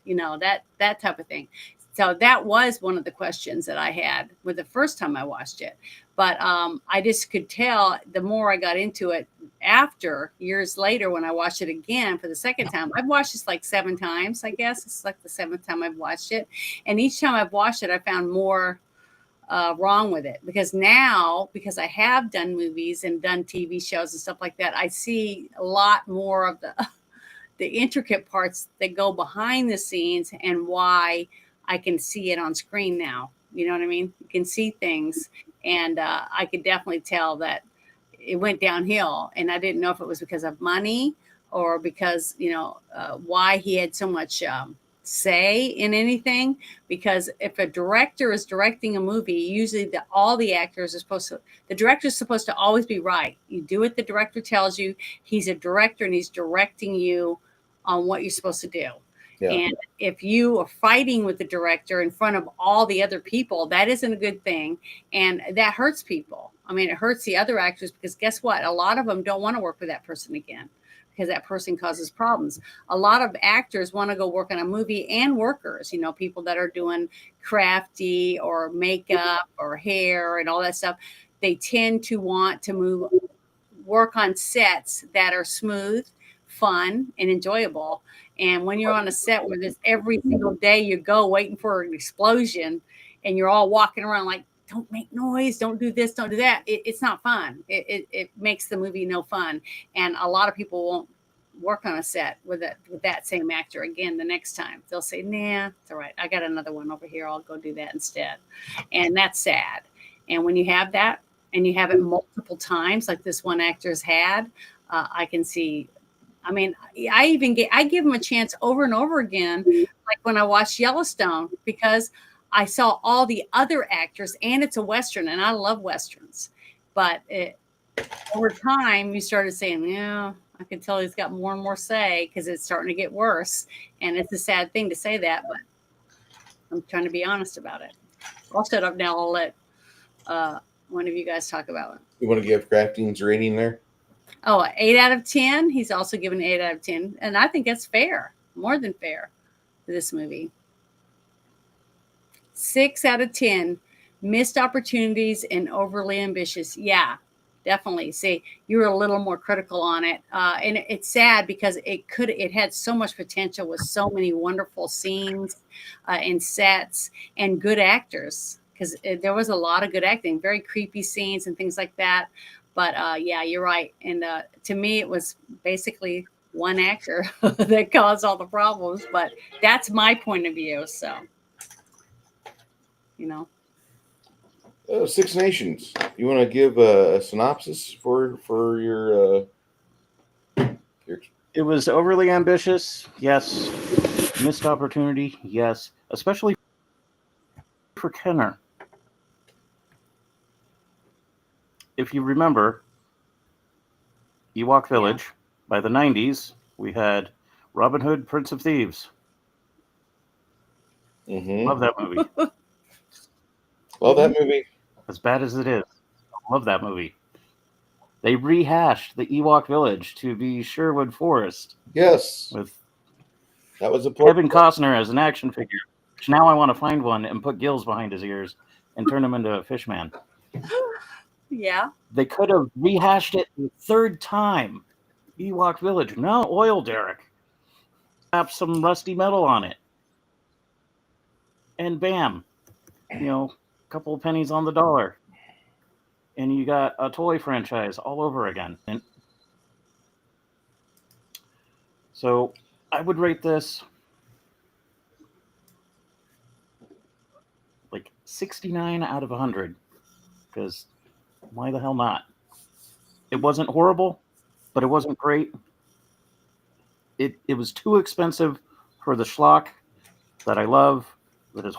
That type of thing. So that was one of the questions that I had with the first time I watched it. But I just could tell the more I got into it after years later when I watched it again for the second time. I've watched this like 7 times, I guess. It's like the seventh time I've watched it. And each time I've watched it, I found more wrong with it, because now, because I have done movies and done TV shows and stuff like that, I see a lot more of the the intricate parts that go behind the scenes and why I can see it on screen now. You know what I mean? You can see things, and I could definitely tell that it went downhill, and I didn't know if it was because of money or because why he had so much say in anything. Because if a director is directing a movie, usually all the actors are supposed to, the director is supposed to always be right. You do what the director tells you. He's a director and he's directing you on what you're supposed to do. Yeah. And if you are fighting with the director in front of all the other people, that isn't a good thing. And that hurts people. I mean, it hurts the other actors, because guess what? A lot of them don't want to work with that person again, because that person causes problems. A lot of actors want to go work on a movie, and workers, people that are doing crafty or makeup or hair and all that stuff. They tend to want to work on sets that are smooth, fun, and enjoyable. And when you're on a set where there's every single day you go waiting for an explosion, and you're all walking around like, don't make noise, don't do this, don't do that, it's not fun. It makes the movie no fun. And a lot of people work on a set with that same actor again the next time. They'll say, "Nah, it's all right. I got another one over here. I'll go do that instead." And that's sad. And when you have that and you have it multiple times, like this one actor's had, I can see. I mean, I give them a chance over and over again, like when I watched Yellowstone, because I saw all the other actors, and it's a Western, and I love Westerns. But over time, you started saying, yeah, I can tell he's got more and more say because it's starting to get worse. And it's a sad thing to say that, but I'm trying to be honest about it. I'll shut up now. I'll let one of you guys talk about it. You want to give Crafting's rating there? Oh, 8 out of 10. He's also given 8 out of 10. And I think that's fair, more than fair for this movie. 6 out of 10. Missed opportunities and overly ambitious. Yeah, definitely. See, you were a little more critical on it. And it's sad because it had so much potential with so many wonderful scenes and sets and good actors. Because there was a lot of good acting, very creepy scenes and things like that. But yeah, you're right. And to me, it was basically one actor that caused all the problems. But that's my point of view. So, you know. Six Nations. You want to give a synopsis for your? It was overly ambitious, yes. Missed opportunity, yes. Especially for Kenner. If you remember, Ewok Village, by the 90s, we had Robin Hood, Prince of Thieves. Mm-hmm. Love that movie. Love that movie. As bad as it is, I love that movie. They rehashed the Ewok Village to be Sherwood Forest. Yes. That was Kevin Costner as an action figure. Which now I want to find one and put gills behind his ears and turn him into a fish man. Yeah. They could have rehashed it the third time. Ewok Village. No oil derrick. Slap some rusty metal on it. And bam. A couple of pennies on the dollar. And you got a toy franchise all over again. And so I would rate this like 69 out of 100. Because why the hell not? It wasn't horrible, but it wasn't great. It was too expensive for the schlock that I love, that is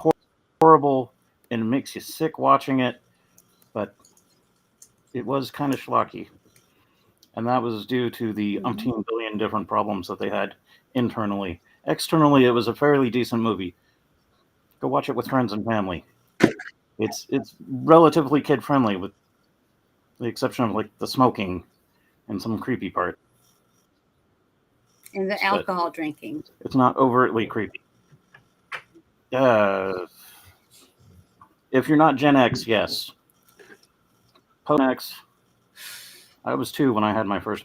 horrible and makes you sick watching it, but it was kind of schlocky. And that was due to the umpteen billion different problems that they had internally. Externally, it was a fairly decent movie. Go watch it with friends and family. It's relatively kid-friendly with the exception of like the smoking and some creepy part. And the alcohol drinking. It's not overtly creepy. If you're not Gen X, yes. Post X, I was 2 when I had my first.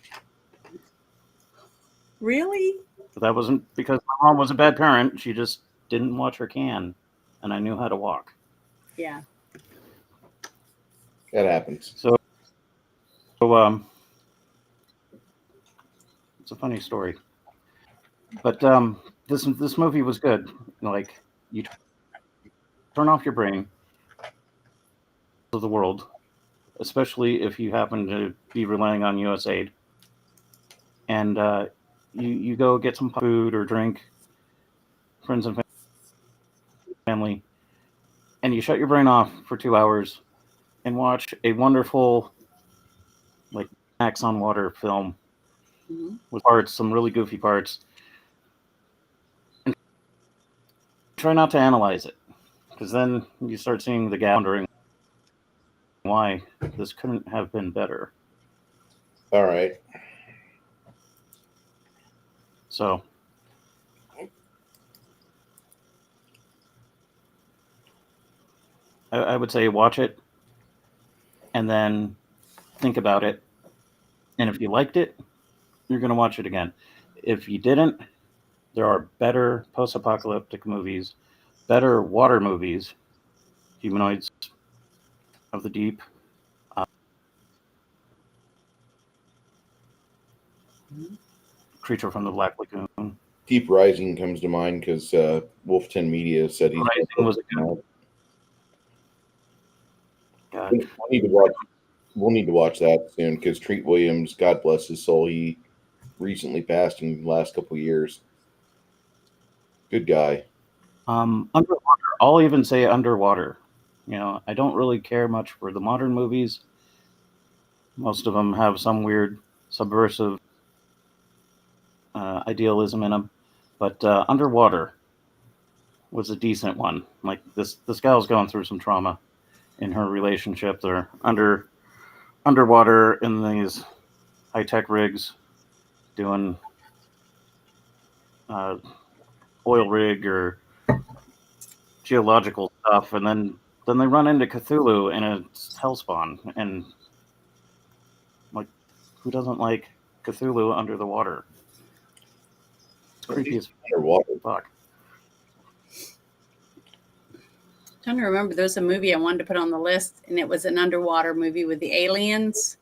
Really? But that wasn't because my mom was a bad parent. She just didn't watch her can, and I knew how to walk. Yeah. That happens. So it's a funny story. But this movie was good. Like, you turn off your brain of the world, especially if you happen to be relying on USAID, and you go get some food or drink, friends and family, and you shut your brain off for 2 hours and watch a wonderful, like, Max on Water film with some really goofy parts. And try not to analyze it, because then you start seeing the gap, wondering why this couldn't have been better. All right. So I would say watch it and then think about it. And if you liked it, you're going to watch it again. If you didn't, there are better post-apocalyptic movies, better water movies, Humanoids of the Deep. Creature from the Black Lagoon. Deep Rising comes to mind because Wolf 10 Media said he's Rising was a good. God. we'll need to watch. We'll need to watch that soon because Treat Williams, God bless his soul, he recently passed in the last couple of years. Good guy. Underwater. I'll even say Underwater. You know, I don't really care much for the modern movies. Most of them have some weird subversive idealism in them, but Underwater was a decent one. Like this gal's going through some trauma in her relationship. They're underwater in these high-tech rigs doing oil rig or geological stuff, and then they run into Cthulhu and it's Hellspawn, and like, who doesn't like Cthulhu under the water? It's creepy as Underwater. fuck. I'm trying to remember, there was a movie I wanted to put on the list, and it was an underwater movie with the aliens,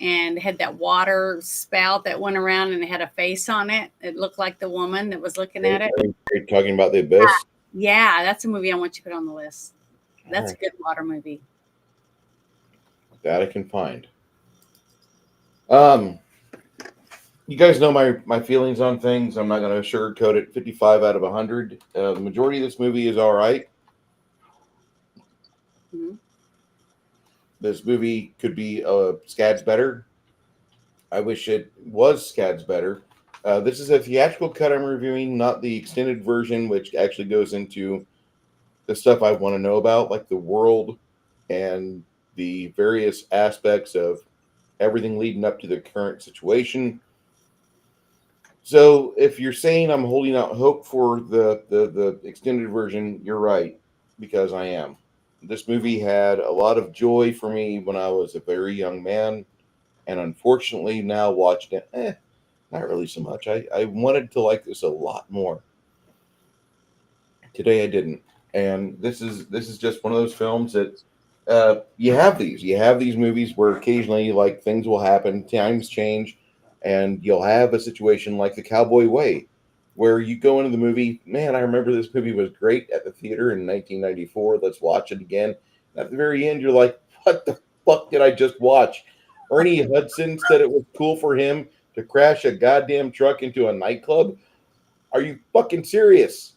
and it had that water spout that went around, and it had a face on it. It looked like the woman that was looking at it. Are you talking about The Abyss? Yeah, that's a movie I want you to put on the list. That's a good water movie. That I can find. You guys know my feelings on things. I'm not going to sugarcoat it. 55 out of 100. The majority of this movie is all right. Mm-hmm. This movie could be scads better. I wish it was scads better. This is a theatrical cut I'm reviewing, not the extended version, which actually goes into the stuff I want to know about, like the world and the various aspects of everything leading up to the current situation. So if you're saying I'm holding out hope for the extended version, you're right, because I am. This movie had a lot of joy for me when I was a very young man, and unfortunately now watching it, not really so much. I wanted to like this a lot more. Today I didn't. And this is just one of those films that you have these movies where occasionally like things will happen, times change, and you'll have a situation like The Cowboy Way, where you go into the movie, man, I remember this movie was great at the theater in 1994. Let's watch it again. And at the very end, you're like, what the fuck did I just watch? Ernie Hudson said it was cool for him to crash a goddamn truck into a nightclub. Are you fucking serious?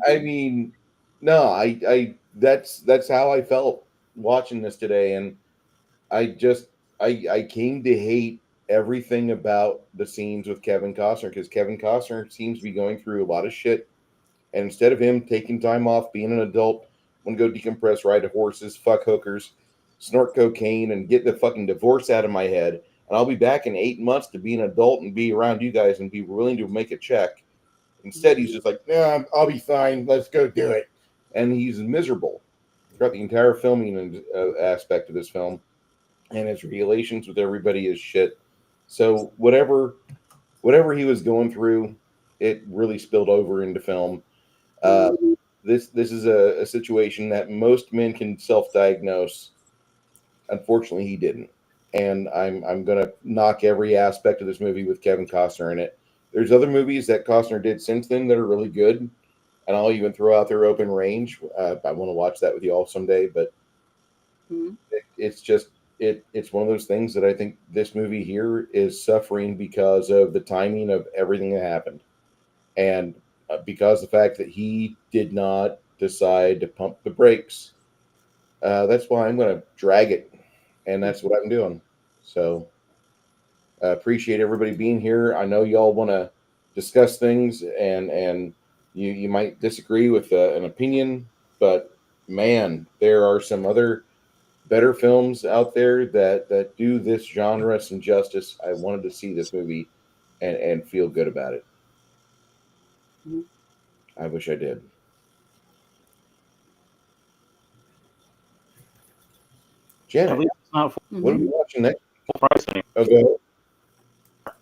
I mean, no, I that's how I felt watching this today, and I came to hate everything about the scenes with Kevin Costner because Kevin Costner seems to be going through a lot of shit, and instead of him taking time off, being an adult, want to go decompress, ride horses, fuck hookers, snort cocaine, and get the fucking divorce out of my head, and I'll be back in 8 months to be an adult and be around you guys and be willing to make a check. Instead, he's just like, nah, I'll be fine. Let's go do it. And he's miserable throughout the entire filming aspect of this film. And his relations with everybody is shit. So whatever he was going through, it really spilled over into film. This is a situation that most men can self-diagnose. Unfortunately, he didn't. And I'm gonna knock every aspect of this movie with Kevin Costner in it. There's other movies that Costner did since then that are really good, and I'll even throw out their Open Range. I want to watch that with you all someday, but it's just it's one of those things that I think this movie here is suffering because of the timing of everything that happened, and because the fact that he did not decide to pump the brakes. That's why I'm going to drag it, and that's what I'm doing. So. Appreciate everybody being here. I know y'all want to discuss things, and you might disagree with an opinion, but man, there are some other better films out there that do this genre some justice. I wanted to see this movie and feel good about it. I wish I did. Janet, what are we watching next? Okay.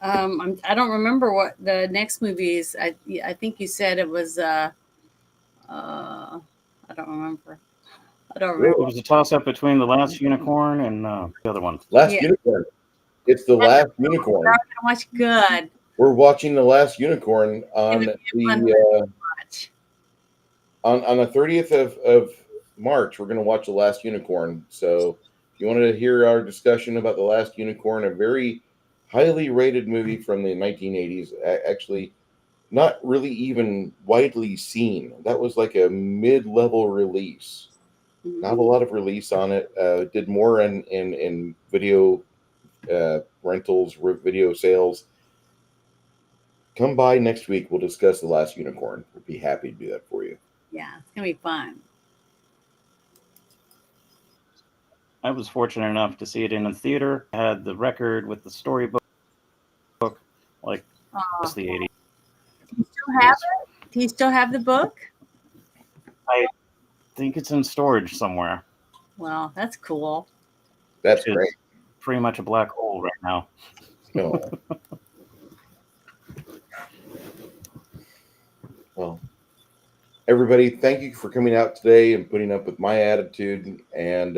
I don't remember what the next movie is. I think you said it was. I don't remember. It was a toss up between The Last Unicorn and the other one. Last Unicorn. It's the last unicorn. How much good. We're watching the last unicorn on It'll be a fun the movie to watch. on the 30th of March. We're going to watch the last unicorn. So if you wanted to hear our discussion about the last unicorn, a very highly rated movie from the 1980s, actually not really even widely seen. That was like a mid-level release. Not a lot of release on it. Did more in video rentals, video sales. Come by next week. We'll discuss The Last Unicorn. We'll be happy to do that for you. Yeah, it's gonna be fun. I was fortunate enough to see it in a theater. I had the record with the storybook, like just the 80s. Do you still have it? Do you still have the book? I think it's in storage somewhere. Well, that's cool. That's It's great. pretty much a black hole right now. Oh. Well, everybody, thank you for coming out today and putting up with my attitude and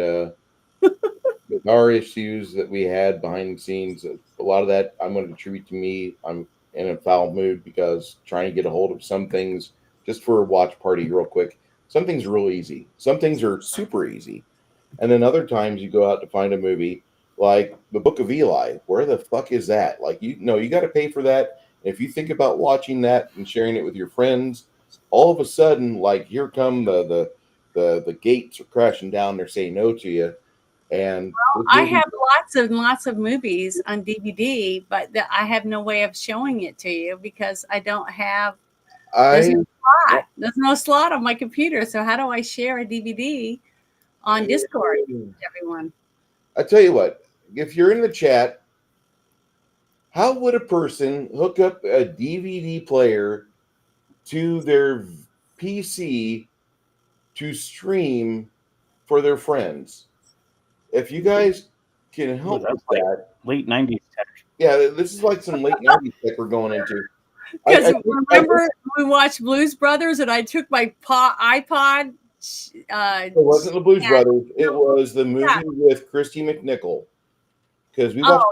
with our issues that we had behind the scenes. A lot of that I'm going to attribute to me. I'm in a foul mood because trying to get a hold of some things just for a watch party real quick. Some things are real easy. Some things are super easy. And then other times you go out to find a movie like The Book of Eli. Where the fuck is that? Like, you got to pay for that. If you think about watching that and sharing it with your friends, all of a sudden, like, here come the gates are crashing down. They're saying no to you. And I have lots of movies on DVD, but I have no way of showing it to you because I don't have. There's no slot on my computer. So how do I share a DVD on Discord with everyone? I tell you what, if you're in the chat, how would a person hook up a DVD player to their PC to stream for their friends? If you guys can help with that. Late 90s tech. Yeah, this is like some late 90s tech we're going into. Because remember, we watched Blues Brothers and I took my iPod. It wasn't the Blues Brothers. It was the movie with Christy McNichol. Because we watched.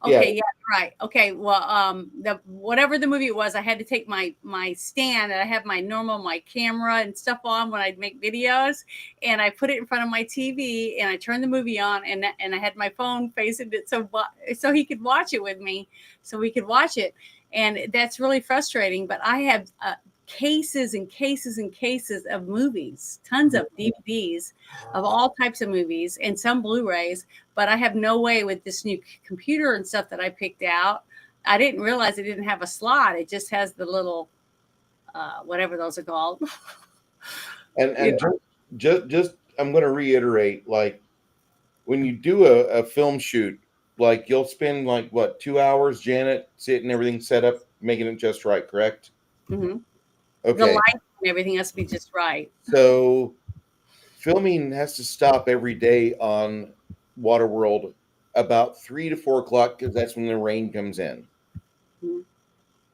Okay, yeah, right. Okay, well, whatever the movie was, I had to take my stand and I have my camera and stuff on when I'd make videos, and I put it in front of my TV and I turned the movie on and I had my phone facing it so he could watch it with me, so we could watch it, and that's really frustrating. But I have cases and cases and cases of movies, tons of DVDs of all types of movies and some Blu-rays, but I have no way with this new computer and stuff that I picked out. I didn't realize it didn't have a slot. It just has the little whatever those are called. And just I'm going to reiterate, like, when you do a film shoot, like, you'll spend like what, 2 hours, Janet, getting everything set up, making it just right, correct? Mm-hmm. Okay. The light and everything has to be just right. So filming has to stop every day on Waterworld about 3 to 4 o'clock because that's when the rain comes in. Mm-hmm.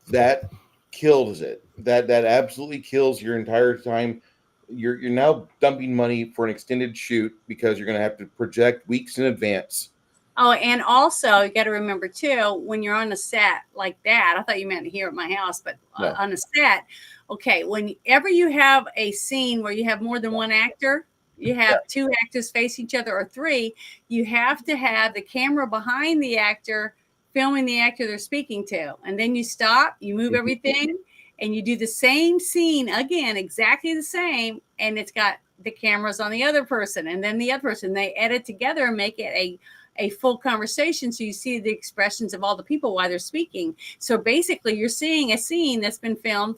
That kills it. That absolutely kills your entire time. You're now dumping money for an extended shoot because you're going to have to project weeks in advance. Oh, and also you got to remember too, when you're on a set like that, I thought you meant here at my house, but no. On a set, okay, whenever you have a scene where you have more than one actor, you have two actors face each other or three, you have to have the camera behind the actor filming the actor they're speaking to. And then you stop, you move everything, and you do the same scene again, exactly the same, and it's got the cameras on the other person and then the other person. They edit together and make it a full conversation, so you see the expressions of all the people while they're speaking. So basically you're seeing a scene that's been filmed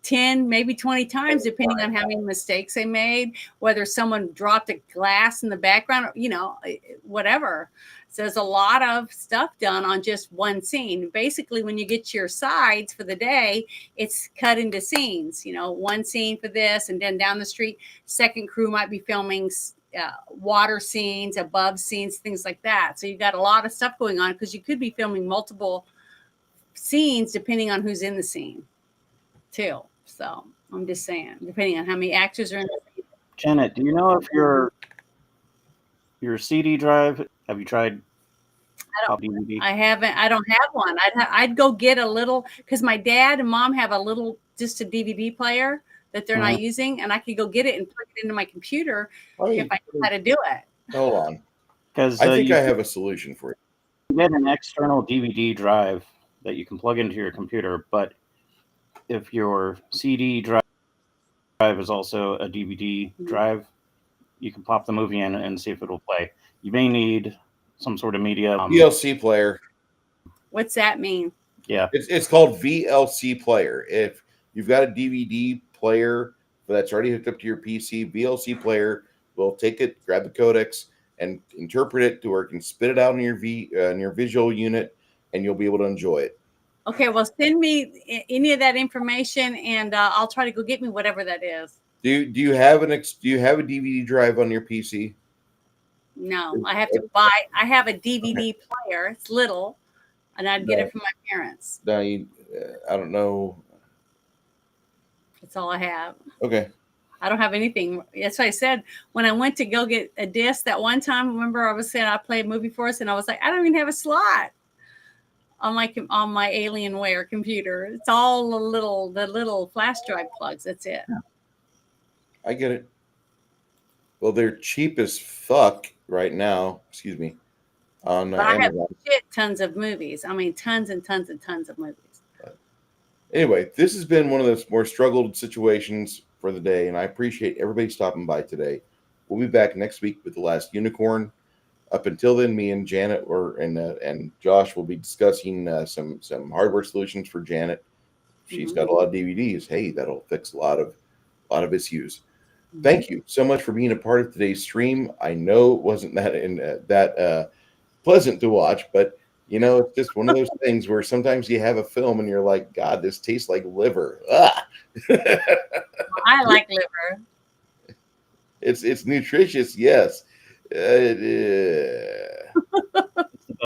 10, maybe 20 times, depending on how many mistakes they made, whether someone dropped a glass in the background, whatever. So there's a lot of stuff done on just one scene. Basically, when you get your sides for the day, it's cut into scenes, one scene for this, and then down the street, second crew might be filming water scenes, above scenes, things like that. So you've got a lot of stuff going on because you could be filming multiple scenes depending on who's in the scene too. So I'm just saying, depending on how many actors are in the scene. Janet, do you know if your CD drive, have you tried don't. DVD. I haven't. I don't have one. I'd go get a little because my dad and mom have a little just a DVD player that they're not using, and I could go get it and plug it into my computer if I knew how to do it. Hold on. Because I think you I have a solution for you. get an external DVD drive that you can plug into your computer, but if your CD drive is also a DVD drive, you can pop the movie in and see if it'll play. You may need some sort of media. VLC player. What's that mean? Yeah. It's called VLC player. If you've got a DVD player that's already hooked up to your PC, VLC player will take it, grab the codecs, and interpret it to where it can spit it out in your visual unit, and you'll be able to enjoy it. Okay, well, send me any of that information, and I'll try to go get me whatever that is. Do you have a DVD drive on your PC? No, I have to buy. I have a DVD player. It's little, and I'd get it from my parents. No, I don't know. That's all I have. Okay. I don't have anything. That's what I said when I went to go get a disc that one time. Remember, I was saying I played a movie for us, and I was like, I don't even have a slot on my Alienware computer. It's all the little flash drive plugs. That's it. I get it. Well, they're cheap as fuck right now. Excuse me. On I have Amazon. tons of movies. I mean, tons and tons and tons of movies. Anyway, this has been one of those more struggled situations for the day, and I appreciate everybody stopping by today. We'll be back next week with The Last Unicorn. Up until then, me and Janet and Josh will be discussing some hardware solutions for Janet. She's got a lot of DVDs. Hey, that'll fix a lot of issues. Thank you so much for being a part of today's stream. I know it wasn't that pleasant to watch, but it's just one of those things where sometimes you have a film and you're like, God, this tastes like liver. Ah. I like liver. It's nutritious, yes.